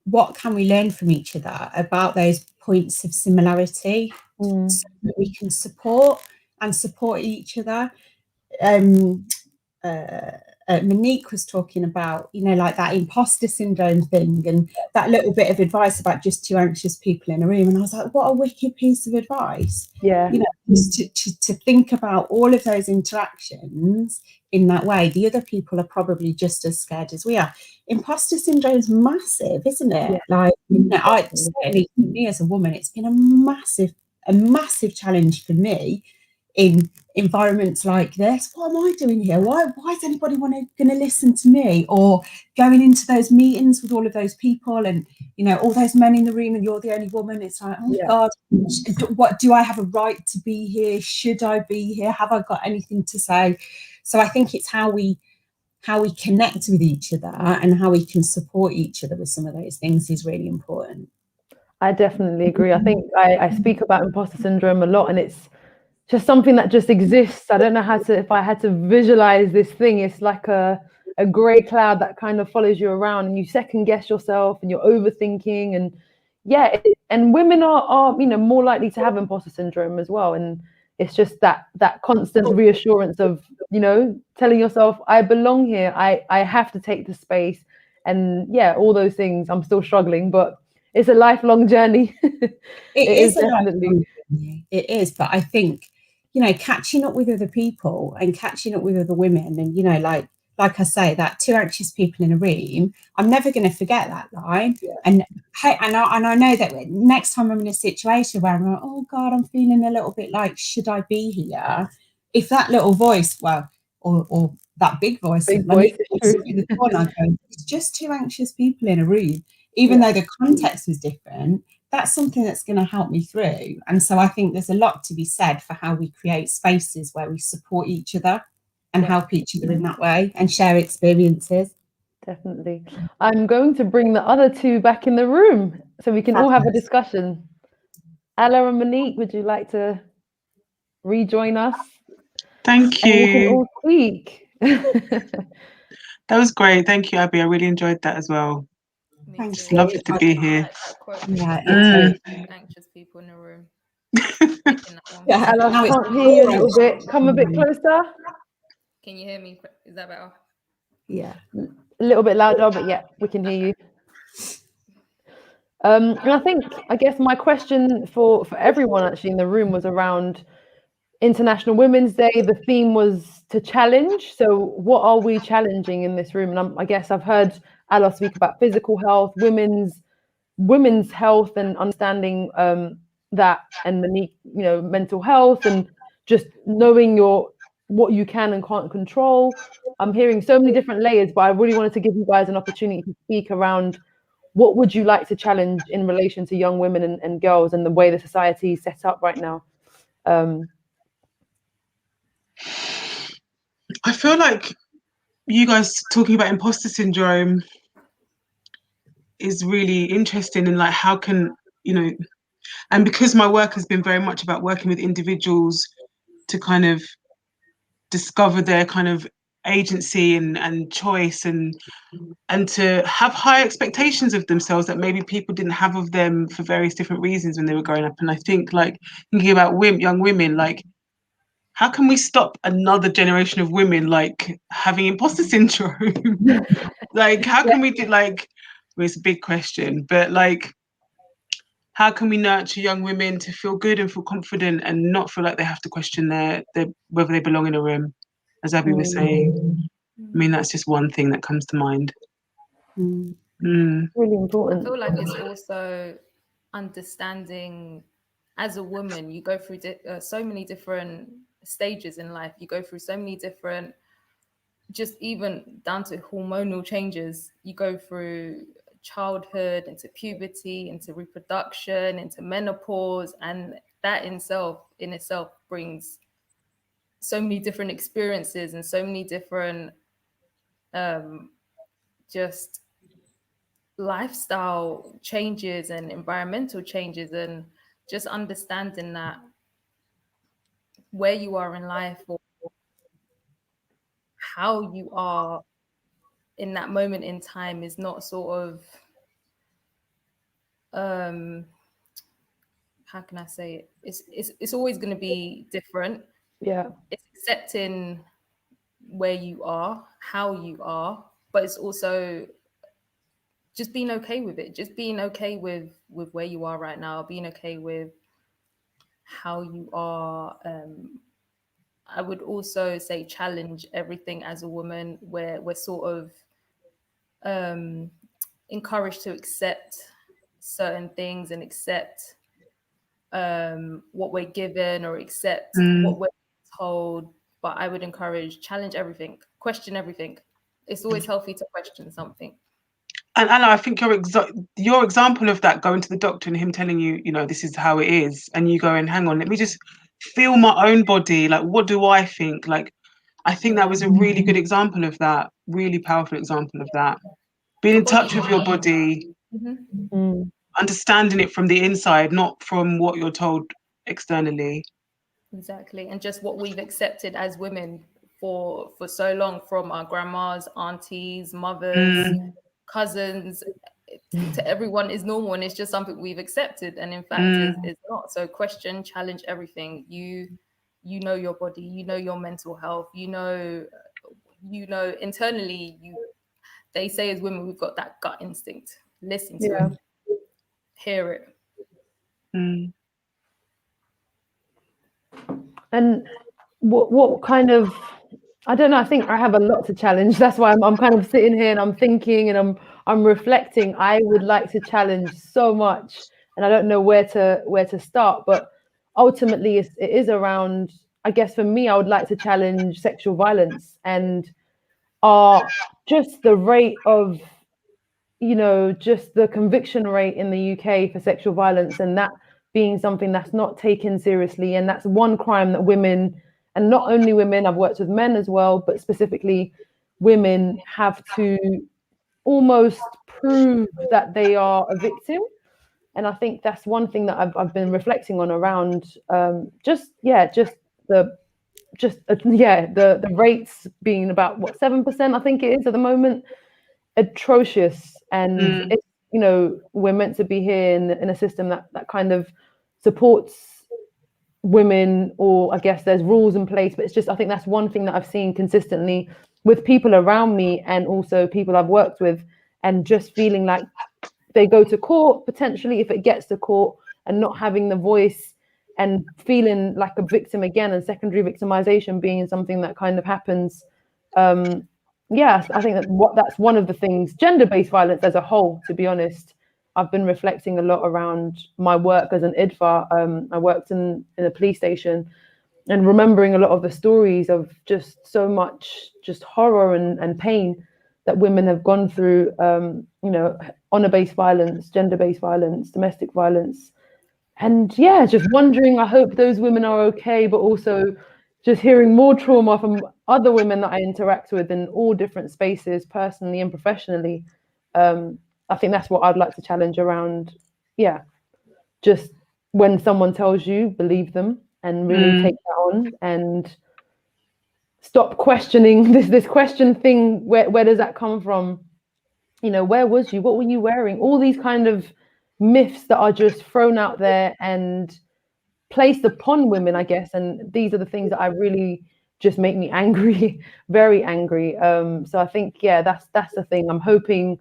what can we learn from each other about those points of similarity so that we can support each other. Monique was talking about, you know, like that imposter syndrome thing and that little bit of advice about just two anxious people in a room. And I was like, what a wicked piece of advice. Yeah. You know, just to think about all of those interactions in that way. The other people are probably just as scared as we are. Imposter syndrome is massive, isn't it? Yeah. Like, you know, certainly for me as a woman, it's been a massive challenge for me in environments like this. What am I doing here? Why is anybody going to listen to me? Or going into those meetings with all of those people and, you know, all those men in the room and you're the only woman. It's like, oh God, what do I have a right to be here? Should I be here? Have I got anything to say? So I think it's how we connect with each other and how we can support each other with some of those things is really important. I definitely agree. I think I speak about imposter syndrome a lot, and it's just something that just exists. I don't know if I had to visualize this thing, it's like a gray cloud that kind of follows you around and you second guess yourself and you're overthinking. And and women are you know, more likely to have imposter syndrome as well. And it's just that constant reassurance of, you know, telling yourself, I belong here. I have to take the space. And all those things. I'm still struggling, but it's a lifelong journey. It is definitely. It is, but I think, you know, catching up with other people and catching up with other women, and, you know, like I say, that two anxious people in a room, I'm never going to forget that line. And I know that next time I'm in a situation where I'm like, oh God, I'm feeling a little bit like, should I be here? If that little voice, or that big voice, in the corner, it's just two anxious people in a room, even though the context was different. That's something that's going to help me through. And so I think there's a lot to be said for how we create spaces where we support each other and help each other in that way and share experiences. Definitely. I'm going to bring the other two back in the room so we can all have a discussion. Alla and Monique, would you like to rejoin us? Thank And we can you. all speak. That was great. Thank you, Abee. I really enjoyed that as well. Me Thank too. It's lovely to be here. Like that quote. Yeah, Anxious people in the room. yeah. Ella, Now I it's can't hear you a little bit. Come a bit closer. Can you hear me? Is that better? yeah. A little bit louder, but yeah, we can hear you. And I guess my question for everyone actually in the room was around International Women's Day. The theme was to challenge. So what are we challenging in this room? And I guess I've heard Alla speak about physical health, women's health, and understanding that, and Monique, mental health, and just knowing what you can and can't control. I'm hearing so many different layers, but I really wanted to give you guys an opportunity to speak around what would you like to challenge in relation to young women and girls and the way the society is set up right now. I feel like you guys talking about imposter syndrome is really interesting, and like how can, and because my work has been very much about working with individuals to kind of discover their kind of agency and choice, and to have high expectations of themselves that maybe people didn't have of them for various different reasons when they were growing up. And I think, like, thinking about young women, like, how can we stop another generation of women like having imposter syndrome? Like, how can we do, like, well, it's a big question, but like, how can we nurture young women to feel good and feel confident and not feel like they have to question their whether they belong in a room, as Abee was saying? I mean, that's just one thing that comes to mind. Really important. I feel like it's also understanding, as a woman, you go through so many different stages in life. You go through so many different, just even down to hormonal changes. You go through childhood into puberty, into reproduction, into menopause, and that in itself brings so many different experiences and so many different just lifestyle changes and environmental changes, and just understanding that where you are in life or how you are in that moment in time is not sort of how can I say it? It's always going to be different. Yeah. It's accepting where you are, how you are, but it's also just being okay with it. Just being okay with where you are right now, being okay with how you are. I would also say challenge everything as a woman, where we're sort of encouraged to accept certain things and accept what we're given or accept what we're told. But I would encourage challenge everything, question everything. It's always healthy to question something. And Anna, I think your example of that, going to the doctor and him telling you, this is how it is, and you going, hang on, let me just feel my own body. Like, what do I think? Like, I think that was a really good example of that, really powerful example of that. Being in touch with your body, understanding it from the inside, not from what you're told externally. Exactly. And just what we've accepted as women for so long, from our grandmas, aunties, mothers, cousins, to everyone is normal, and it's just something we've accepted, and in fact is not. So question, challenge everything. You know your body, you know your mental health, you know internally, they say as women we've got that gut instinct. Listen to it, hear it. And what kind of, I don't know, I think I have a lot to challenge. That's why I'm kind of sitting here and I'm thinking and I'm reflecting. I would like to challenge so much, and I don't know where to start. But ultimately, it is around, I guess for me, I would like to challenge sexual violence and just the rate of, just the conviction rate in the UK for sexual violence, and that being something that's not taken seriously. And that's one crime that women, and not only women, I've worked with men as well, but specifically women, have to almost prove that they are a victim. And I think that's one thing that I've been reflecting on around just the just the rates being about what 7%, I think it is at the moment, atrocious. And it's, you know, we're meant to be here in a system that kind of supports women, or I guess there's rules in place, but it's just, I think that's one thing that I've seen consistently with people around me and also people I've worked with, and just feeling like they go to court potentially if it gets to court, and not having the voice and feeling like a victim again, and secondary victimization being something that kind of happens. Yeah, I think that's one of the things, gender-based violence as a whole, to be honest. I've been reflecting a lot around my work as an IDFA. I worked in a police station, and remembering a lot of the stories of just so much just horror and pain that women have gone through, you know, honor-based violence, gender-based violence, domestic violence. And yeah, just wondering, I hope those women are okay, but also just hearing more trauma from other women that I interact with in all different spaces, personally and professionally. I think that's what I'd like to challenge around. Yeah, just when someone tells you, believe them and really take that on, and stop questioning this question thing. Where does that come from? You know, where was you? What were you wearing? All these kind of myths that are just thrown out there and placed upon women, I guess. And these are the things that I really just make me angry, very angry. So I think, yeah, that's the thing. I'm hoping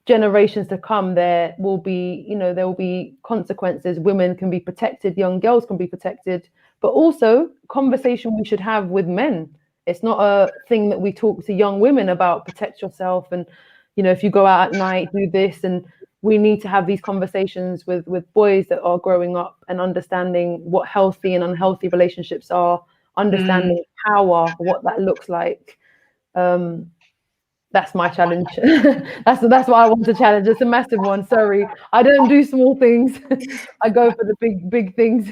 generations to come, there will be consequences. Women can be protected, young girls can be protected, but also conversation we should have with men. It's not a thing that we talk to young women about, protect yourself, and, you know, if you go out at night, do this. And we need to have these conversations with boys that are growing up and understanding what healthy and unhealthy relationships are, understanding power, what that looks like. That's my challenge. that's what I want to challenge. It's a massive one. Sorry, I don't do small things. I go for the big things.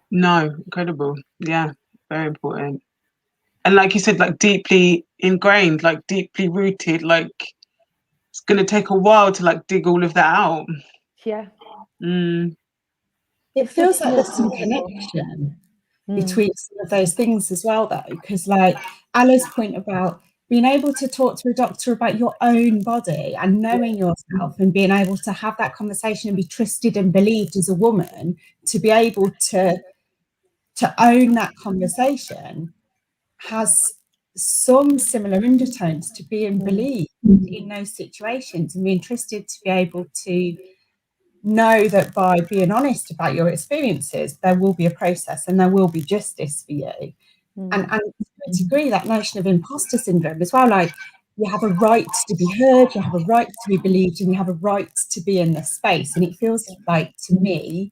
No, incredible. Yeah, very important. And like you said, like deeply ingrained, like deeply rooted, like it's going to take a while to like dig all of that out. Yeah. It feels like there's some connection between some of those things as well, though, because like Alla's point about being able to talk to a doctor about your own body and knowing yourself and being able to have that conversation and be trusted and believed as a woman, to be able to own that conversation has some similar undertones to being believed in those situations, and being trusted to be able to know that by being honest about your experiences, there will be a process and there will be justice for you. And to a degree, that notion of imposter syndrome as well, like you have a right to be heard, you have a right to be believed, and you have a right to be in this space. And it feels like, to me,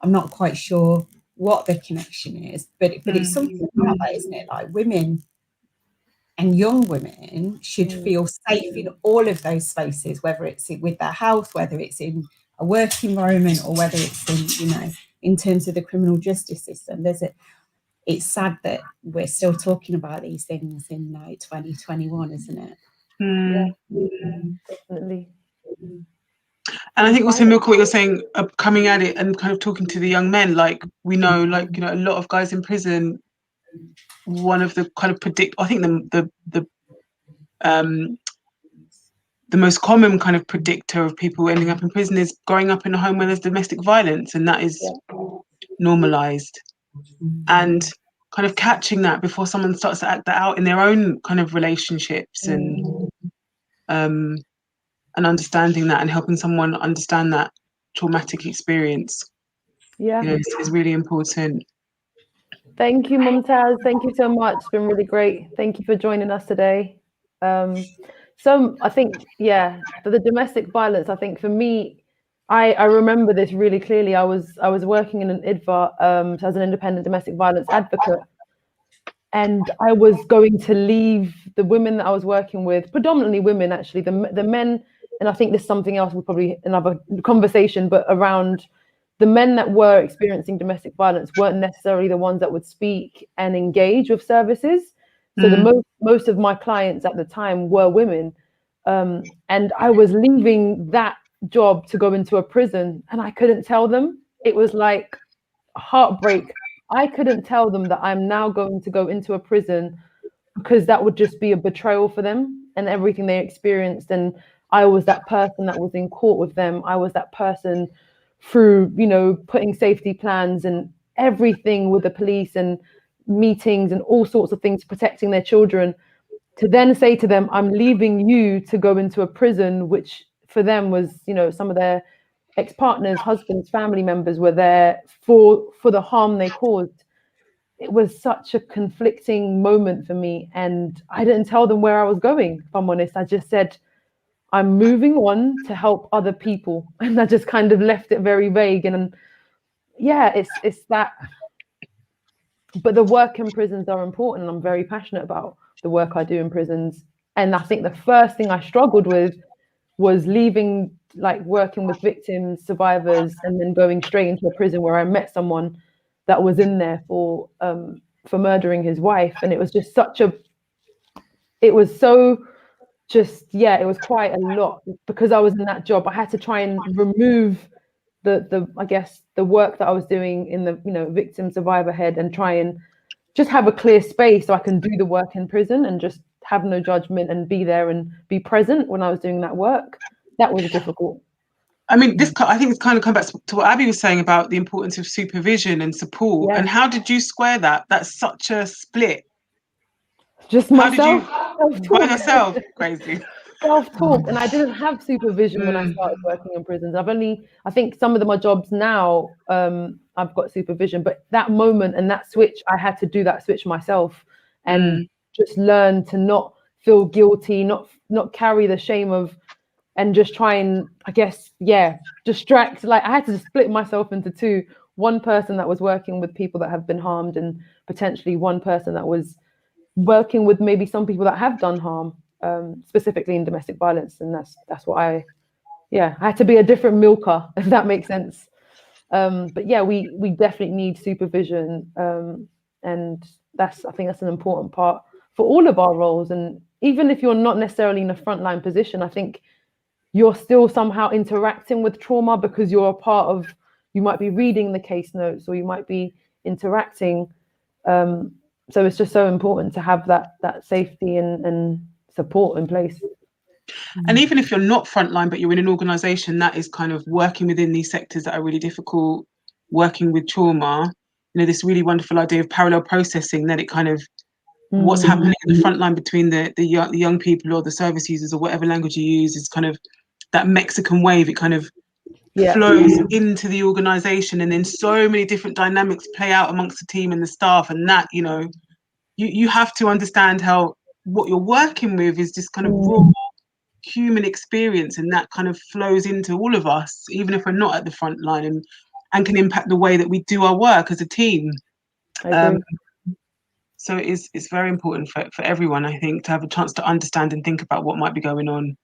I'm not quite sure what the connection is, but it's something about that, isn't it? Like women and young women should feel safe in all of those spaces, whether it's with their health, whether it's in a work environment, or whether it's in, you know, in terms of the criminal justice system. It's sad that we're still talking about these things in like 2021, isn't it? Yeah, definitely. And I think also, Milka, what you're saying, coming at it and kind of talking to the young men, like we know, like, you know, a lot of guys in prison, one of the kind of the most common kind of predictor of people ending up in prison is growing up in a home where there's domestic violence, and that is normalized. And kind of catching that before someone starts to act that out in their own kind of relationships, and understanding that and helping someone understand that traumatic experience, you know, is really important. Thank you, Mumtaz. Thank you so much. It's been really great. Thank you for joining us today. So I think, for the domestic violence, I think for me, I remember this really clearly. I was working in an IDFA as an independent domestic violence advocate, and I was going to leave the women that I was working with, predominantly women actually, the men, and I think there's something else, we'll probably another conversation, but around the men that were experiencing domestic violence weren't necessarily the ones that would speak and engage with services. So the most of my clients at the time were women, and I was leaving that job to go into a prison, and I couldn't tell them. It was like heartbreak I couldn't tell them that I'm now going to go into a prison, because that would just be a betrayal for them and everything they experienced. And I was that person that was in court with them. I was that person through, you know, putting safety plans and everything with the police and meetings and all sorts of things, protecting their children, to then say to them, I'm leaving you to go into a prison, which for them was, you know, some of their ex-partners, husbands, family members were there for the harm they caused. It was such a conflicting moment for me, and I didn't tell them where I was going, if I'm honest. I just said, I'm moving on to help other people, and I just kind of left it very vague. And yeah, it's that. But the work in prisons are important. I'm very passionate about the work I do in prisons, and I think the first thing I struggled with was leaving, like working with victims, survivors, and then going straight into a prison where I met someone that was in there for murdering his wife. And it was just it was quite a lot, because I was in that job. I had to try and remove the I guess the work that I was doing in the, you know, victim survivor head, and try and just have a clear space so I can do the work in prison and just have no judgment and be there and be present when I was doing that work. That was difficult. I mean, I think it's kind of come back to what Abee was saying about the importance of supervision and support. Yeah. And how did you square that? That's such a split. Just myself. By yourself? Crazy. Self-talk. And I didn't have supervision when I started working in prisons. I think some of my jobs now, I've got supervision, but that moment and that switch, I had to do that switch myself, and just learn to not feel guilty, not carry the shame of, and just try and, I guess, distract. Like, I had to split myself into two: one person that was working with people that have been harmed, and potentially one person that was working with maybe some people that have done harm, specifically in domestic violence. And that's what I had to be a different Milka, if that makes sense. But yeah, we definitely need supervision, and I think that's an important part for all of our roles. And even if you're not necessarily in a frontline position, I think you're still somehow interacting with trauma, because you're a part of, you might be reading the case notes, or you might be interacting. So it's just so important to have that safety and support in place. And even if you're not frontline, but you're in an organisation that is kind of working within these sectors that are really difficult, working with trauma, you know, this really wonderful idea of parallel processing, that it kind of, what's happening in the front line between the young people or the service users or whatever language you use, is kind of that Mexican wave. It kind of flows into the organisation, and then so many different dynamics play out amongst the team and the staff. And that, you know, you have to understand how what you're working with is just kind of raw human experience, and that kind of flows into all of us, even if we're not at the front line, and can impact the way that we do our work as a team. So it's very important for everyone, I think, to have a chance to understand and think about what might be going on.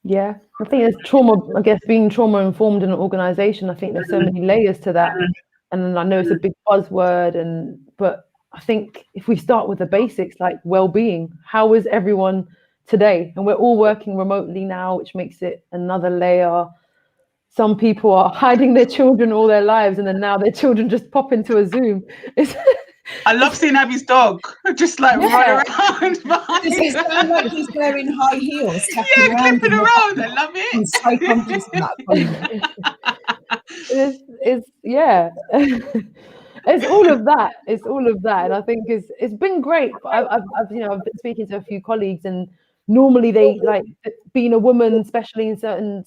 Yeah, I think it's trauma, I guess, being trauma informed in an organisation. I think there's so many layers to that, and I know it's a big buzzword, but I think if we start with the basics, like well-being, how is everyone today? And we're all working remotely now, which makes it another layer. Some people are hiding their children all their lives, and then now their children just pop into a Zoom. I love seeing Abee's dog just like run around behind. It sounds like he's wearing high heels, clipping around. I love it. I'm so confident in that. It's all of that. It's all of that, and I think it's been great. I've been speaking to a few colleagues, and normally they, like, being a woman, especially in certain,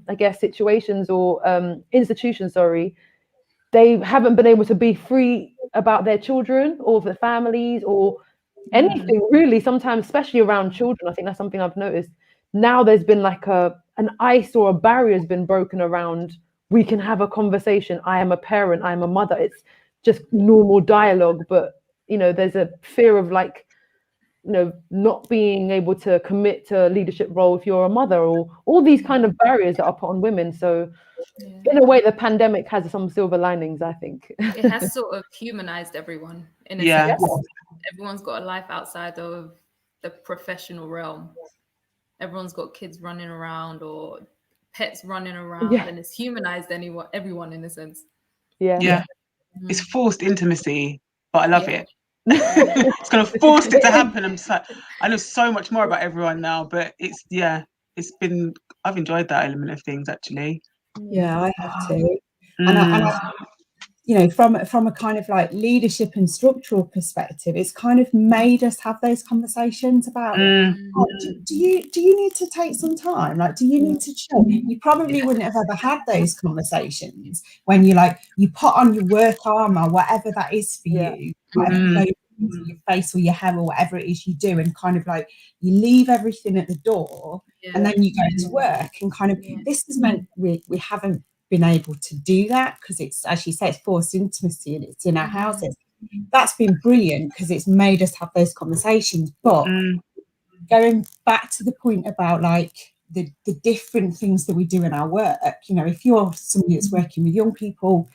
I guess, situations or institutions, they haven't been able to be free about their children or their families or anything really. Sometimes, especially around children, I think that's something I've noticed. Now there's been like an ice or a barrier has been broken around. We can have a conversation. I am a parent. I am a mother. It's just normal dialogue. But, there's a fear of, like, not being able to commit to a leadership role if you're a mother, or all these kind of barriers that are put on women. So in a way, the pandemic has some silver linings, I think. It has sort of humanized everyone in a sense. Everyone's got a life outside of the professional realm. Everyone's got kids running around or pets running around, and it's humanized everyone in a sense. Yeah. it's forced intimacy, but I love Yeah. it. It's kind of forced it to happen. I'm just like, I know so much more about everyone now, but I've enjoyed that element of things actually. Yeah, I have too. Mm. And I, you know, from a kind of like leadership and structural perspective, it's kind of made us have those conversations about, oh, do you need to take some time? Like, do you need to chill? You probably wouldn't have ever had those conversations when you put on your work armor, whatever that is for you, whatever goes into your face or your hair or whatever it is you do, and kind of like you leave everything at the door and then you go to work, and kind of this has meant we haven't been able to do that because it's, as you say, it's forced intimacy and it's in our houses. That's been brilliant because it's made us have those conversations. But going back to the point about like the different things that we do in our work, you know, if you're somebody that's working with young people,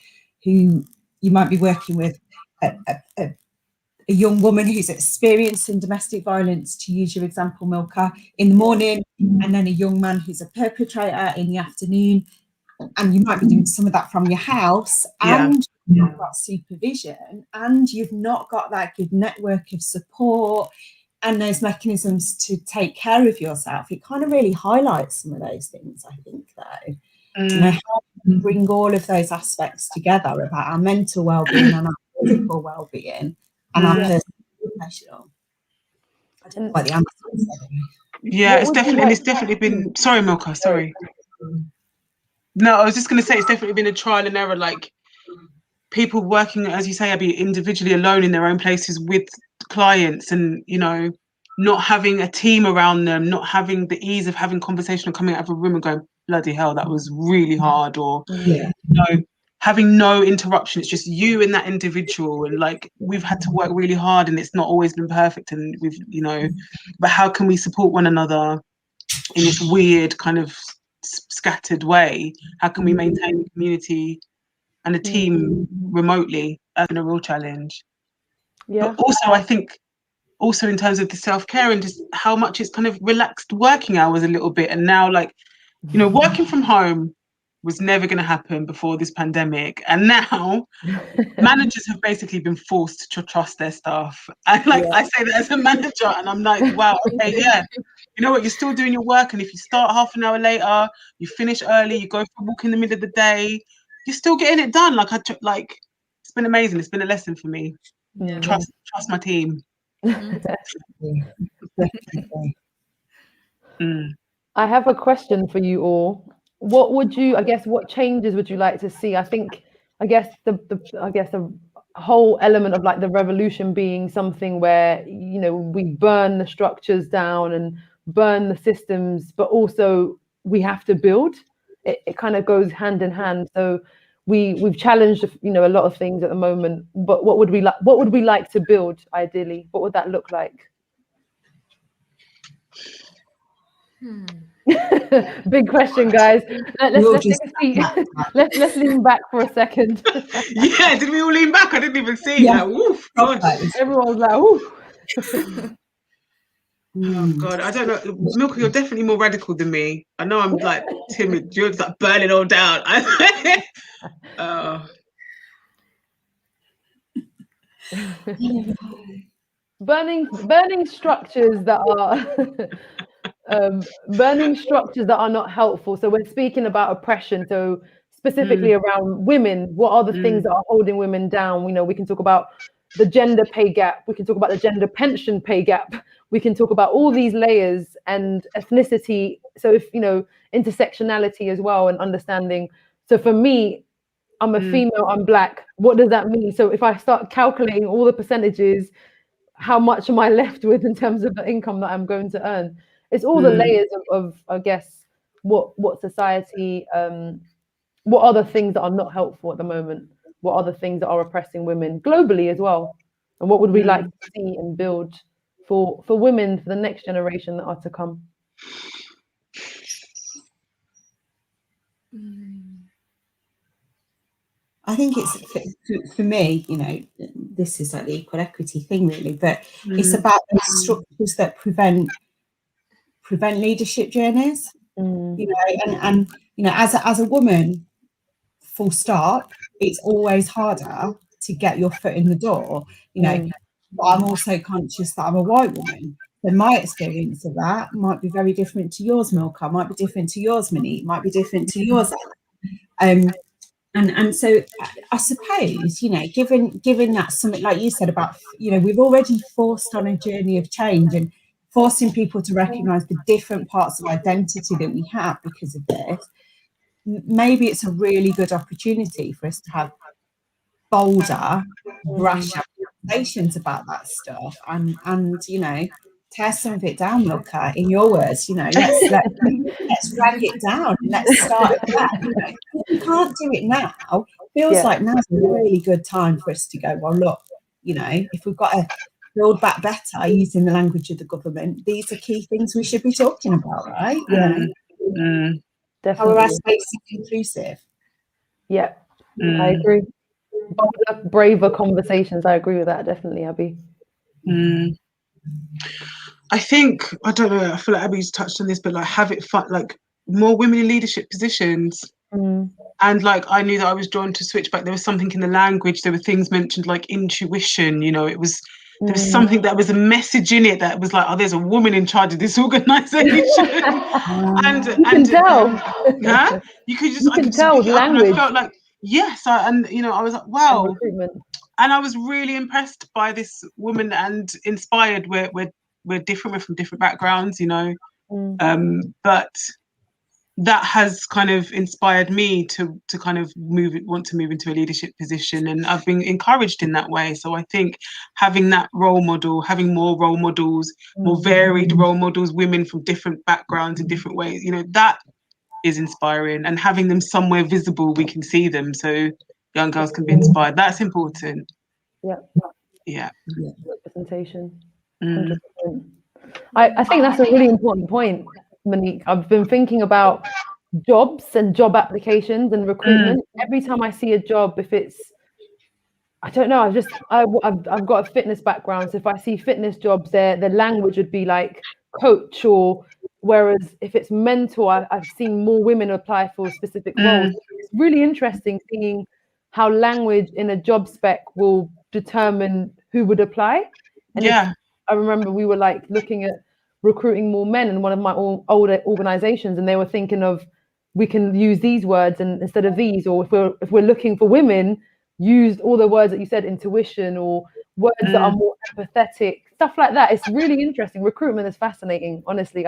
who you might be working with a young woman who's experiencing domestic violence, to use your example, Milka, in the morning, and then a young man who's a perpetrator in the afternoon, and you might be doing some of that from your house, and you've not got supervision, and you've not got that good network of support and those mechanisms to take care of yourself. It kind of really highlights some of those things, I think, though. You know, how we bring all of those aspects together about our mental well-being and our physical well-being and our personal and professional. I don't know what the answer is. Yeah, it's definitely been. Sorry, Milka. Sorry. No, I was just going to say it's definitely been a trial and error. Like people working, as you say, Abee, individually alone in their own places with clients, and you know, not having a team around them, not having the ease of having conversation or coming out of a room and going, bloody hell, that was really hard, or you know, having no interruption. It's just you and that individual, and like we've had to work really hard, and it's not always been perfect, and we've, you know, but how can we support one another in this weird kind of scattered way? How can we maintain the community and a team remotely? That's been a real challenge. But also I think also in terms of the self-care and just how much it's kind of relaxed working hours a little bit, and now, like, you know, working from home was never going to happen before this pandemic, and now managers have basically been forced to trust their staff. And like I say that as a manager, and I'm like, wow, okay, you know what, you're still doing your work, and if you start half an hour later, you finish early, you go for a walk in the middle of the day, you're still getting it done. Like it's been amazing. It's been a lesson for me. Trust my team. I have a question for you all. What changes would you like to see? I guess the whole element of like the revolution being something where, you know, we burn the structures down and burn the systems, but also we have to build. It kind of goes hand in hand. So we've challenged, you know, a lot of things at the moment, but what would we like to build ideally? What would that look like? Big question, guys. Let's take a seat. Let's lean back for a second. Yeah, did we all lean back? I didn't even see. Like, oof, God. Everyone's like, oof. Oh God, I don't know. Milka, you're definitely more radical than me. I know I'm like timid. You're just like burning all down. Burning structures that are burning structures that are not helpful. So we're speaking about oppression. So specifically around women, what are the things that are holding women down? You know, we can talk about the gender pay gap. We can talk about the gender pension pay gap. We can talk about all these layers and ethnicity. So if, you know, intersectionality as well, and understanding. So for me, I'm a female, I'm Black. What does that mean? So if I start calculating all the percentages, how much am I left with in terms of the income that I'm going to earn? It's all the layers of I guess, what society, what are the things that are not helpful at the moment? What are the things that are oppressing women globally as well? And what would we like to see and build for women, for the next generation that are to come? I think it's for me, you know, this is like the equal equity thing really, but it's about those structures that prevent leadership journeys. You know, and you know, as a woman, full stop. It's always harder to get your foot in the door, you know. But I'm also conscious that I'm a white woman. So my experience of that might be very different to yours, Milka, might be different to yours, Monique, might be different to yours. And so I suppose, you know, given that something like you said about, you know, we've already forced on a journey of change and forcing people to recognise the different parts of identity that we have because of this, maybe it's a really good opportunity for us to have bolder, brasher conversations about that stuff and you know, tear some of it down, Milka, in your words, you know, let's drag it down and let's start again. You know, if we can't do it now, feels like now's a really good time for us to go, well, look, you know, if we've got to build back better using the language of the government, these are key things we should be talking about, right? Definitely. How are our spaces inclusive? I agree. Bolder, braver conversations. I agree with that, definitely, Abee. I think, I don't know, I feel like Abee's touched on this, but like have it fun, like more women in leadership positions. And like I knew that I was drawn to switch back. There was something in the language, there were things mentioned like intuition, you know, it was there was something that was a message in it that was like, oh, there's a woman in charge of this organization. and you can tell. You could just, you can tell the language. I felt like, yes, and you know, I was like, wow. And I was really impressed by this woman and inspired. We're different, we're from different backgrounds, you know. But that has kind of inspired me to kind of want to move into a leadership position, and I've been encouraged in that way. So I think having that role model, having more role models, more varied role models, women from different backgrounds in different ways, you know, that is inspiring, and having them somewhere visible we can see them so young girls can be inspired. That's important. Representation. 100%. I think that's a really important point, Monique. I've been thinking about jobs and job applications and recruitment. Every time I see a job, if it's, I don't know, I've got a fitness background, so if I see fitness jobs, the language would be like coach, or whereas if it's mentor, I've seen more women apply for specific roles. It's really interesting seeing how language in a job spec will determine who would apply. And I remember we were like looking at recruiting more men in one of my older organizations, and they were thinking of, we can use these words and instead of these, or if we're looking for women, use all the words that you said, intuition, or words that are more empathetic, stuff like that. It's really interesting. Recruitment is fascinating, honestly.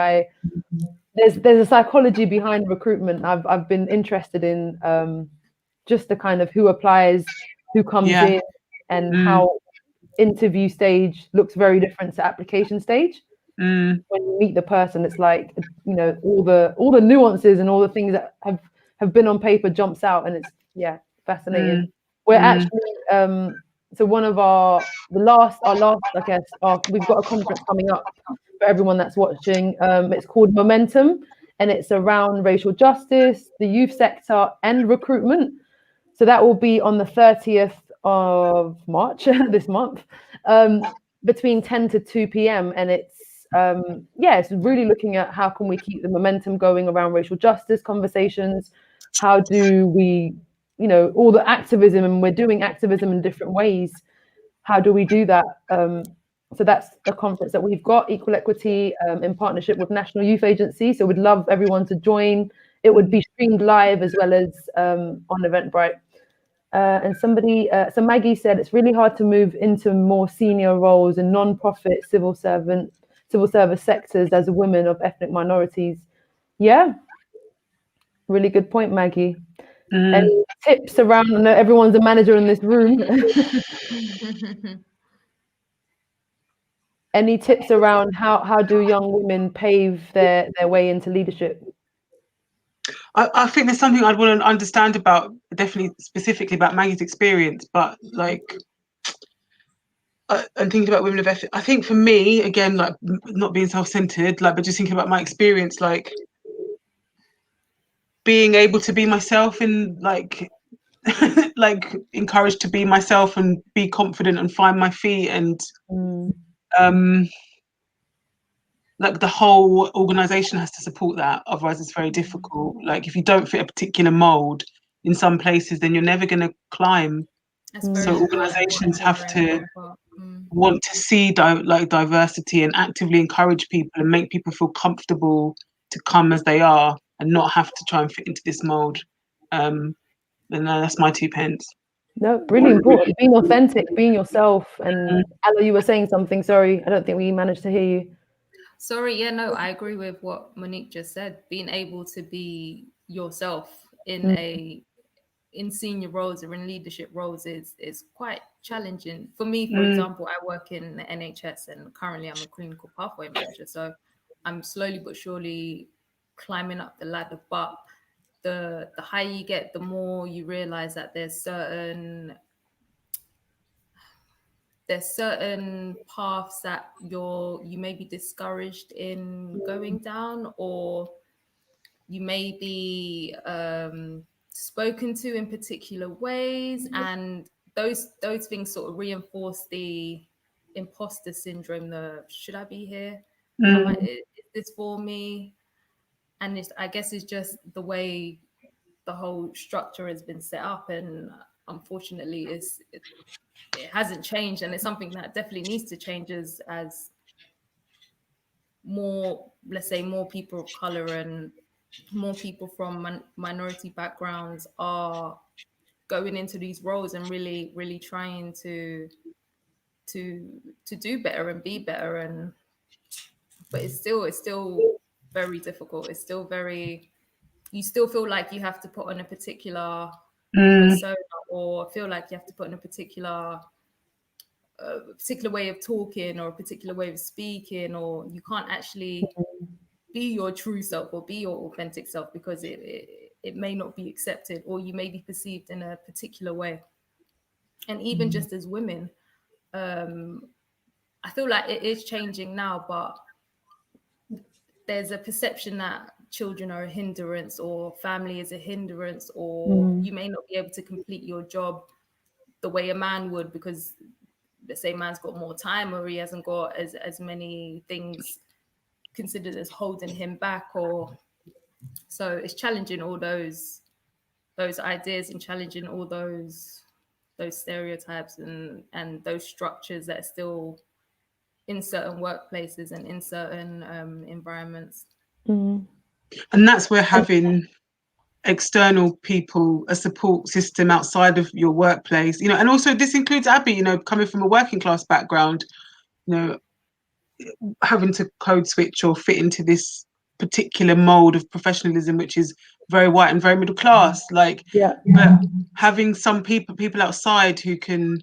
There's a psychology behind recruitment. I've been interested in just the kind of who applies, who comes in, and how interview stage looks very different to application stage. When you meet the person, it's like, you know, all the nuances and all the things that have been on paper jumps out, and it's fascinating. We're actually so one of our last I guess we've got a conference coming up for everyone that's watching. It's called Momentum, and it's around racial justice, the youth sector, and recruitment. So that will be on the 30th of March this month, between 10 to 2 p.m. and it's really looking at how can we keep the momentum going around racial justice conversations. How do we, you know, all the activism, and we're doing activism in different ways. How do we do that? So that's a conference that we've got, Equal Equity, in partnership with National Youth Agency. So we'd love everyone to join. It would be streamed live as well as on Eventbrite. And so Maggie said it's really hard to move into more senior roles in non-profit civil service sectors as a woman of ethnic minorities. Yeah, really good point, Maggie. Any tips around? I know everyone's a manager in this room. Any tips around how do young women pave their way into leadership? I think there's something I'd want to understand about, definitely specifically about Maggie's experience, but like, and thinking about women of ethic, I think for me, again, like not being self-centered, like, but just thinking about my experience, like being able to be myself and like, like encouraged to be myself and be confident and find my feet, and like the whole organization has to support that, otherwise it's very difficult. Like if you don't fit a particular mold, in some places, then you're never going to climb. That's very So important. organizations have Very to important part. want to see diversity and actively encourage people and make people feel comfortable to come as they are and not have to try and fit into this mold. And that's my 2 pence. No, really important. Being authentic, being yourself. And Alla, you were saying something. Sorry, I don't think we managed to hear you. Sorry, yeah, no, I agree with what Monique just said. Being able to be yourself in senior roles or in leadership roles is quite challenging. For me, for example, I work in the NHS and currently I'm a clinical pathway manager. So I'm slowly but surely climbing up the ladder. But the higher you get, the more you realize that there's certain paths that you may be discouraged in going down, or you may be spoken to in particular ways, and those things sort of reinforce the imposter syndrome. Should I be here? Is this for me? And I guess it's just the way the whole structure has been set up, and unfortunately it hasn't changed, and it's something that definitely needs to change as more, let's say, more people of color and more people from minority backgrounds are going into these roles and really, really trying to do better and be better. But it's still very difficult. It's still you still feel like you have to put on a particular persona, or feel like you have to put on a particular way of talking or a particular way of speaking, or you can't actually be your true self or be your authentic self because it may not be accepted, or you may be perceived in a particular way. And even just as women, I feel like it is changing now, but there's a perception that children are a hindrance, or family is a hindrance, or you may not be able to complete your job the way a man would because, let's say, man's got more time, or he hasn't got as many things considered as holding him back, or so it's challenging all those ideas and challenging all those stereotypes and those structures that are still in certain workplaces and in certain environments. And that's where having external people, a support system outside of your workplace, and also this includes Abee, coming from a working class background, having to code switch or fit into this particular mold of professionalism, which is very white and very middle class. But having some people outside who can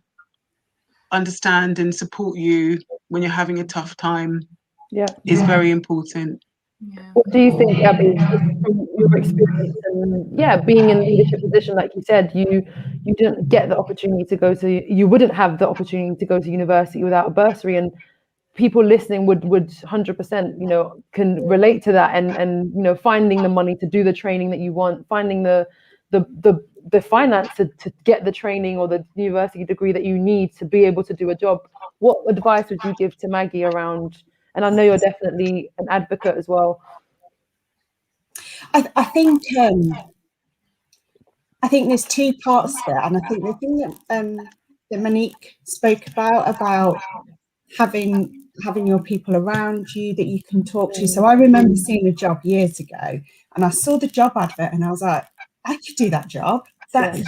understand and support you when you're having a tough time is very important. What do you think, Abee, from your experience and being in a leadership position, like you said, you didn't get the opportunity to you wouldn't have the opportunity to go to university without a bursary, and people listening would 100% can relate to that, and finding the money to do the training that you want, finding the finance to get the training or the university degree that you need to be able to do a job. What advice would you give to Maggie around, and I know you're definitely an advocate as well. I think there's 2 parts there, and I think the thing that Monique spoke about having your people around you that you can talk to. So I remember seeing a job years ago, and I saw the job advert, and I was like, I could do that job. I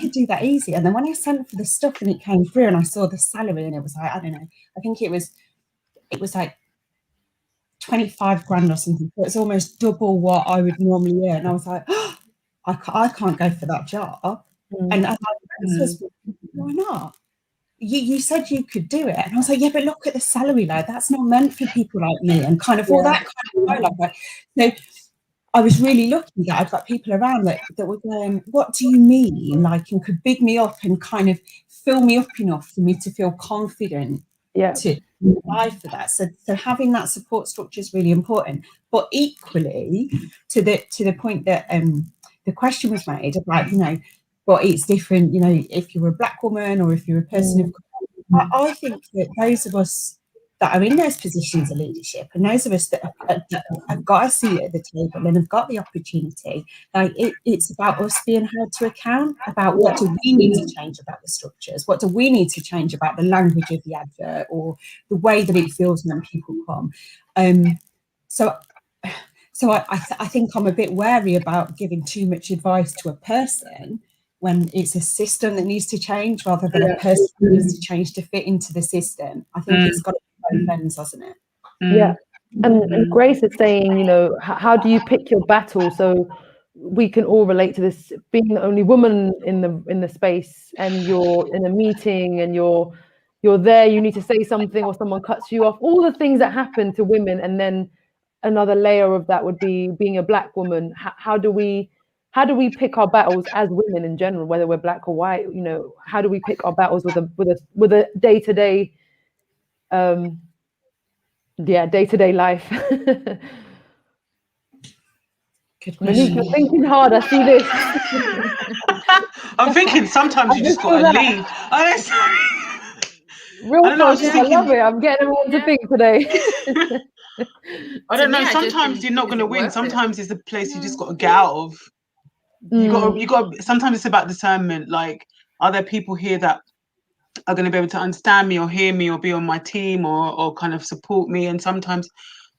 could do that easy. And then when I sent for the stuff and it came through, and I saw the salary, and it was like, I don't know, I think it was like 25 grand or something. So it's almost double what I would normally earn. And I was like, oh, I can't go for that job. And my friend says, why not? You said you could do it. And I was like, yeah, but look at the salary load. That's not meant for people like me, and kind of all that kind of like. So I was really lucky that I've got people around that were going, what do you mean? Like, and could big me up and kind of fill me up enough for me to feel confident to apply for that. So having that support structure is really important. But equally, to the point that the question was made about, but it's different, if you're a Black woman or if you're a person of color. I think that those of us that are in those positions of leadership, and those of us that have got a seat at the table and have got the opportunity, like it's about us being held to account about what do we need to change about the structures, what do we need to change about the language of the advert or the way that it feels when people come. So I think I'm a bit wary about giving too much advice to a person when it's a system that needs to change rather than a person that needs to change to fit into the system. I think it's got to be both ends, hasn't it? Yeah. And Grace is saying, you know, how do you pick your battle? So we can all relate to this, being the only woman in the space, and you're in a meeting and you're there, you need to say something or someone cuts you off, all the things that happen to women. And then another layer of that would be being a Black woman. How do we pick our battles as women in general, whether we're Black or white? You know, how do we pick our battles with a day-to-day day-to-day life? Monique, you're thinking hard. I see this. I'm thinking sometimes you just gotta leave. Real I don't know, I was talk. just I thinking, love it. I'm getting everyone to think today. I don't know. I just Sometimes think, you're not is going to it win. worth it? Sometimes it's a place you just got to get out of. You got. Sometimes it's about discernment. Like, are there people here that are going to be able to understand me or hear me or be on my team or kind of support me? And sometimes,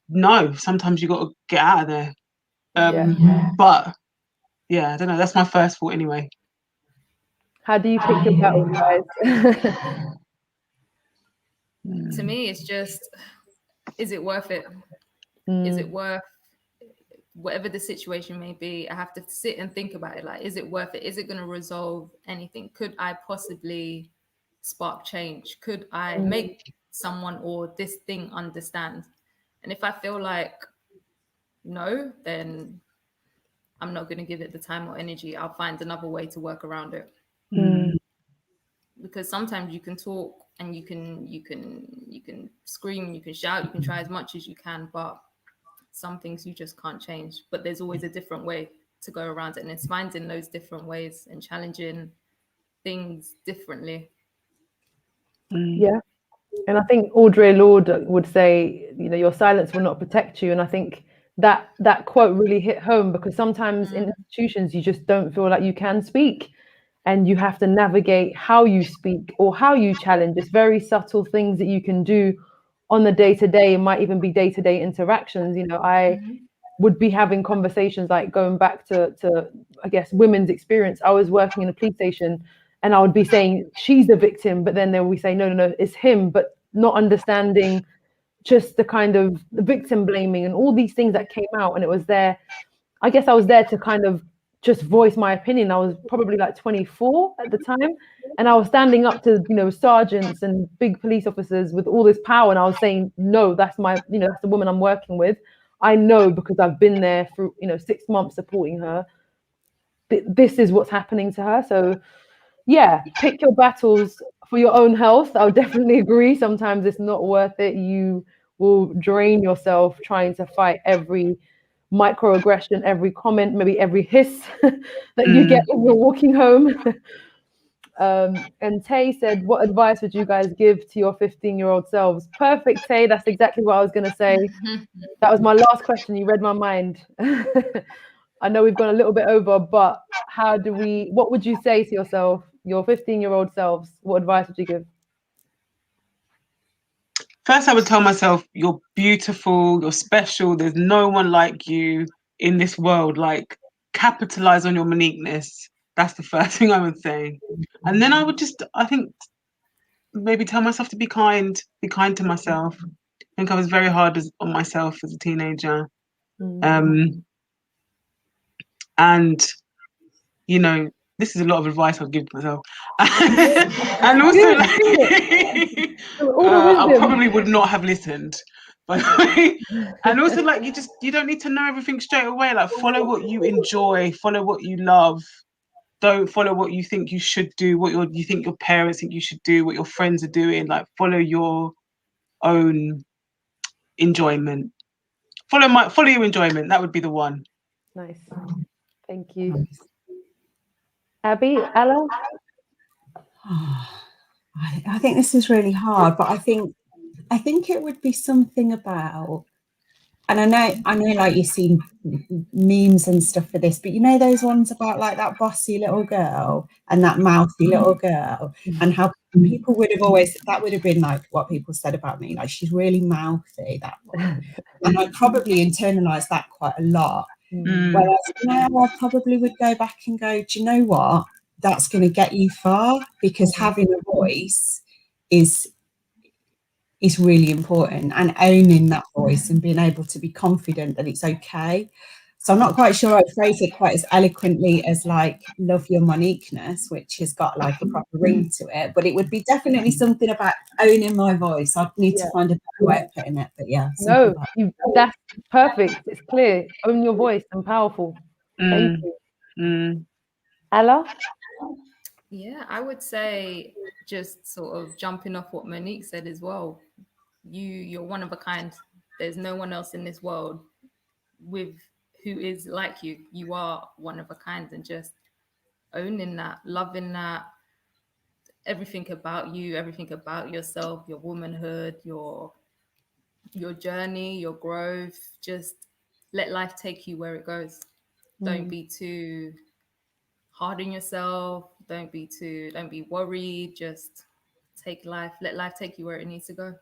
no. Sometimes you got to get out of there. But yeah, I don't know. That's my first thought anyway. How do you pick your battles, guys? To me, it's just, is it worth it? Is it worth whatever the situation may be? I have to sit and think about it. Like, is it worth it? Is it going to resolve anything? Could I possibly spark change? Could I make someone or this thing understand? And if I feel like no, then I'm not going to give it the time or energy. I'll find another way to work around it. Because sometimes you can talk and you can scream, you can shout, you can try as much as you can, but some things you just can't change. But there's always a different way to go around it, and it's finding those different ways and challenging things differently. Yeah. And I think Audre Lorde would say, you know, your silence will not protect you. And I think that quote really hit home, because sometimes in institutions you just don't feel like you can speak, and you have to navigate how you speak or how you challenge. It's very subtle things that you can do on the day-to-day. It might even be day-to-day interactions. You know, I would be having conversations, like going back to I guess women's experience. I was working in a police station and I would be saying she's the victim, but then they would say no, it's him, but not understanding just the kind of the victim blaming and all these things that came out. And it was there, I guess I was there to kind of just voice my opinion. I was probably like 24 at the time, and I was standing up to, you know, sergeants and big police officers with all this power, and I was saying, no, that's my, you know, that's the woman I'm working with. I know, because I've been there for, you know, 6 months supporting her. This is what's happening to her. So yeah, pick your battles for your own health. I would definitely agree. Sometimes it's not worth it. You will drain yourself trying to fight every microaggression, every comment, maybe every hiss that you get when you're walking home. And Tay said, what advice would you guys give to your 15-year-old selves? Perfect, Tay. That's exactly what I was going to say. That was my last question. You read my mind. I know we've gone a little bit over, but what would you say to yourself, your 15-year-old selves? What advice would you give? First, I would tell myself, you're beautiful, you're special. There's no one like you in this world. Like, capitalize on your uniqueness. That's the first thing I would say. And then I would just, I think, maybe tell myself to be kind to myself. I think I was very hard on myself as a teenager. And, you know, this is a lot of advice I'll give myself. And also, like, I probably would not have listened. But and also, like, you don't need to know everything straight away. Like, follow what you enjoy, follow what you love. Don't follow what you think you should do, what you think your parents think you should do, what your friends are doing. Like, follow your own enjoyment. Follow your enjoyment. That would be the one. Nice. Thank you. Abee, Alla? I think this is really hard, but I think I think it would be something about, and I know like you've seen memes and stuff for this, but you know those ones about like that bossy little girl and that mouthy little girl, and how people would have always, that would have been like what people said about me, like she's really mouthy, that one. And I probably internalized that quite a lot. Whereas now I probably would go back and go, do you know what? That's going to get you far, because having a voice is really important, and owning that voice and being able to be confident that it's okay. So I'm not quite sure I'd phrase it quite as eloquently as like love your Moniqueness, which has got like a proper ring to it, but it would be definitely something about owning my voice. I'd need to find a better way of putting it, but yeah. No, that's perfect. It's clear. Own your voice and powerful. Thank you. Alla? Yeah, I would say, just sort of jumping off what Monique said as well. You're one of a kind. There's no one else in this world who is like you. You are one of a kind, and just owning that, loving that, everything about you, everything about yourself, your womanhood, your journey, your growth. Just let life take you where it goes. Don't be too hard on yourself. Don't be worried. Just let life take you where it needs to go.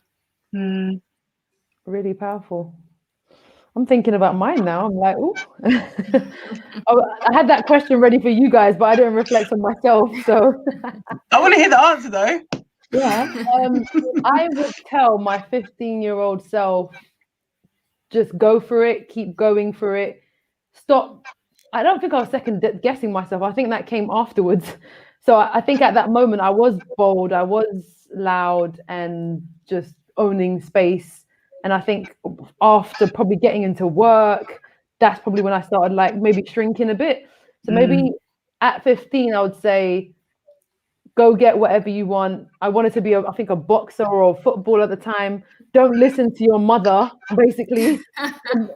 Really powerful. I'm thinking about mine now. I'm like, oh, I had that question ready for you guys, but I didn't reflect on myself. So I want to hear the answer though. Yeah, I would tell my 15-year-old self, just go for it, keep going for it. Stop. I don't think I was second guessing myself. I think that came afterwards. So I think at that moment I was bold, I was loud and just owning space. And I think after probably getting into work, that's probably when I started like maybe shrinking a bit. So maybe at 15, I would say, go get whatever you want. I wanted to be, I think, a boxer or a footballer at the time. Don't listen to your mother, basically.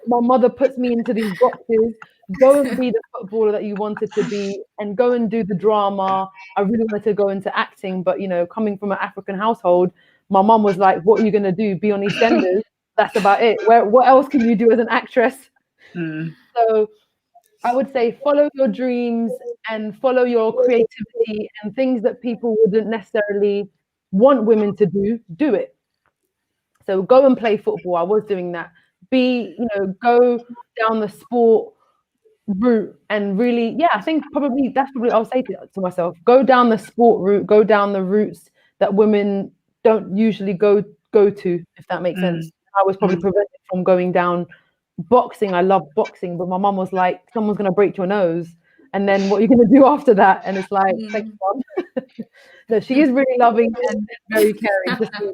My mother puts me into these boxes. Go and be the footballer that you wanted to be, and go and do the drama. I really wanted to go into acting, but, you know, coming from an African household, my mom was like, what are you going to do? Be on EastEnders? That's about it. What else can you do as an actress? So I would say follow your dreams and follow your creativity, and things that people wouldn't necessarily want women to do it. So go and play football. I was doing that. Go down the sport route and really, I think probably that's probably I'll say to myself, go down the sport route, go down the routes that women don't usually go to, if that makes sense. I was probably prevented from going down boxing. I love boxing, but my mum was like, someone's going to break your nose, and then what are you going to do after that? And it's like, thanks, Mum. No, she is really loving and very caring. Just a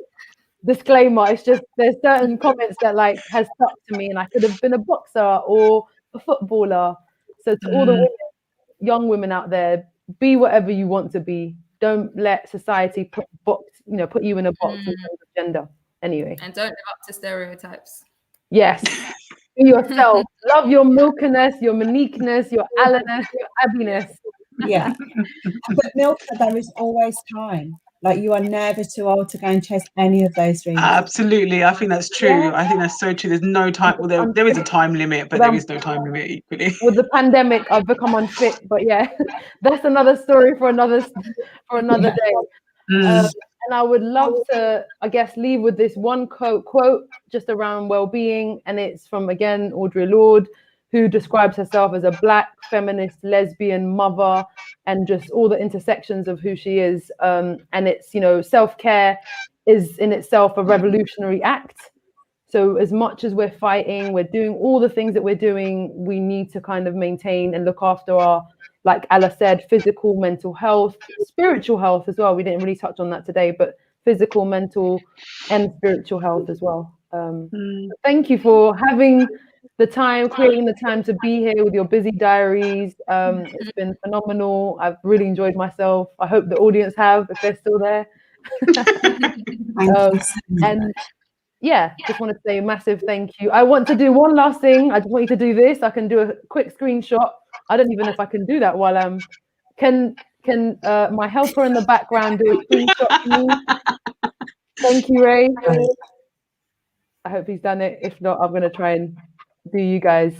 disclaimer, it's just there's certain comments that like has stuck to me, and I could have been a boxer or a footballer. So to all the women, young women out there, be whatever you want to be. Don't let society put you in a box in terms of gender. Anyway, and don't live up to stereotypes. Yes. Be yourself. Love your Milka-ness, your Moniqueness, your Alla-ness, your Abee-ness. Yeah. But Milka, there is always time. Like, you are never too old to go and chase any of those dreams. Absolutely. I think that's true. Yeah. I think that's so true. There's no time. Well, there is a time limit, but there is no time limit equally. With the pandemic, I've become unfit. But yeah, that's another story for another day. And I would love to, I guess, leave with this one quote just around well-being. And it's from, again, Audre Lorde, who describes herself as a Black feminist, lesbian, mother, and just all the intersections of who she is. And it's, self-care is in itself a revolutionary act. So as much as we're fighting, we're doing all the things that we're doing, we need to kind of maintain and look after our, like Alla said, physical, mental health, spiritual health as well. We didn't really touch on that today, but physical, mental, and spiritual health as well. Thank you for having the time, creating the time to be here with your busy diaries. It's been phenomenal. I've really enjoyed myself. I hope the audience have, if they're still there. And just want to say a massive thank you. I want to do one last thing. I just want you to do this. I can do a quick screenshot. I don't even know if I can do that while I'm. Can my helper in the background do a screenshot for me? Thank you, Ray. I hope he's done it. If not, I'm going to try and do you guys.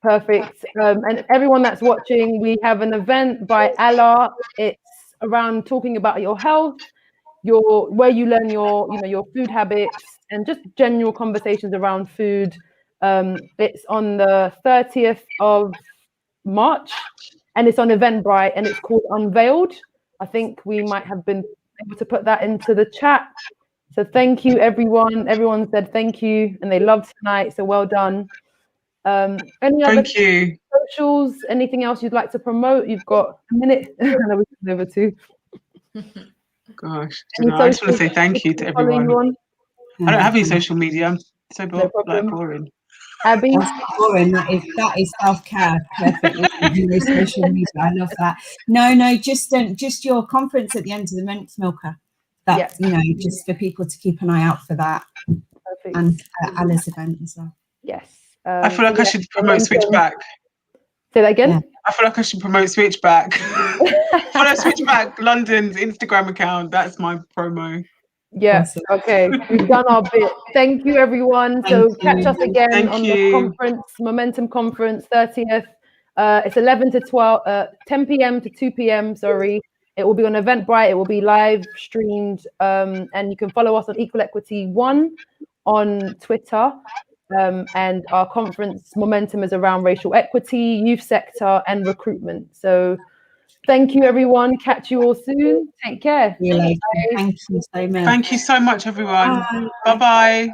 Perfect. And everyone that's watching, we have an event by Alla. It's around talking about your health, where you learn your food habits, and just general conversations around food. It's on the 30th of March, and it's on Eventbrite, and it's called Unveiled. I think we might have been able to put that into the chat. So thank you, everyone. Everyone said thank you, and they loved tonight. So well done. Any other socials? Anything else you'd like to promote? You've got a minute. I know we're over to. Gosh, I just want to say thank you to everyone. I don't have any social media. I'm so boring. Abee? That's boring. That is self-care perfectly. No social media. I love that. No, just your conference at the end of the month, Milka. That's just for people to keep an eye out for that. Perfect. And Alla's event as well. Yes. I feel like I should promote Switchback. Say that again? Yeah. I feel like I should promote Switchback. Follow Switchback London's Instagram account. That's my promo. Yes. Awesome. Okay. We've done our bit. Thank you, everyone. Catch us again on the conference, Momentum Conference, 30th. It's 11 to 12, 10 p.m. to 2 p.m. Sorry. It will be on Eventbrite. It will be live streamed. And you can follow us on Equal Equity 1 on Twitter. And our conference Momentum is around racial equity, youth sector, and recruitment. So thank you, everyone. Catch you all soon. Take care. Thank you so much. Thank you so much, everyone. Bye-bye.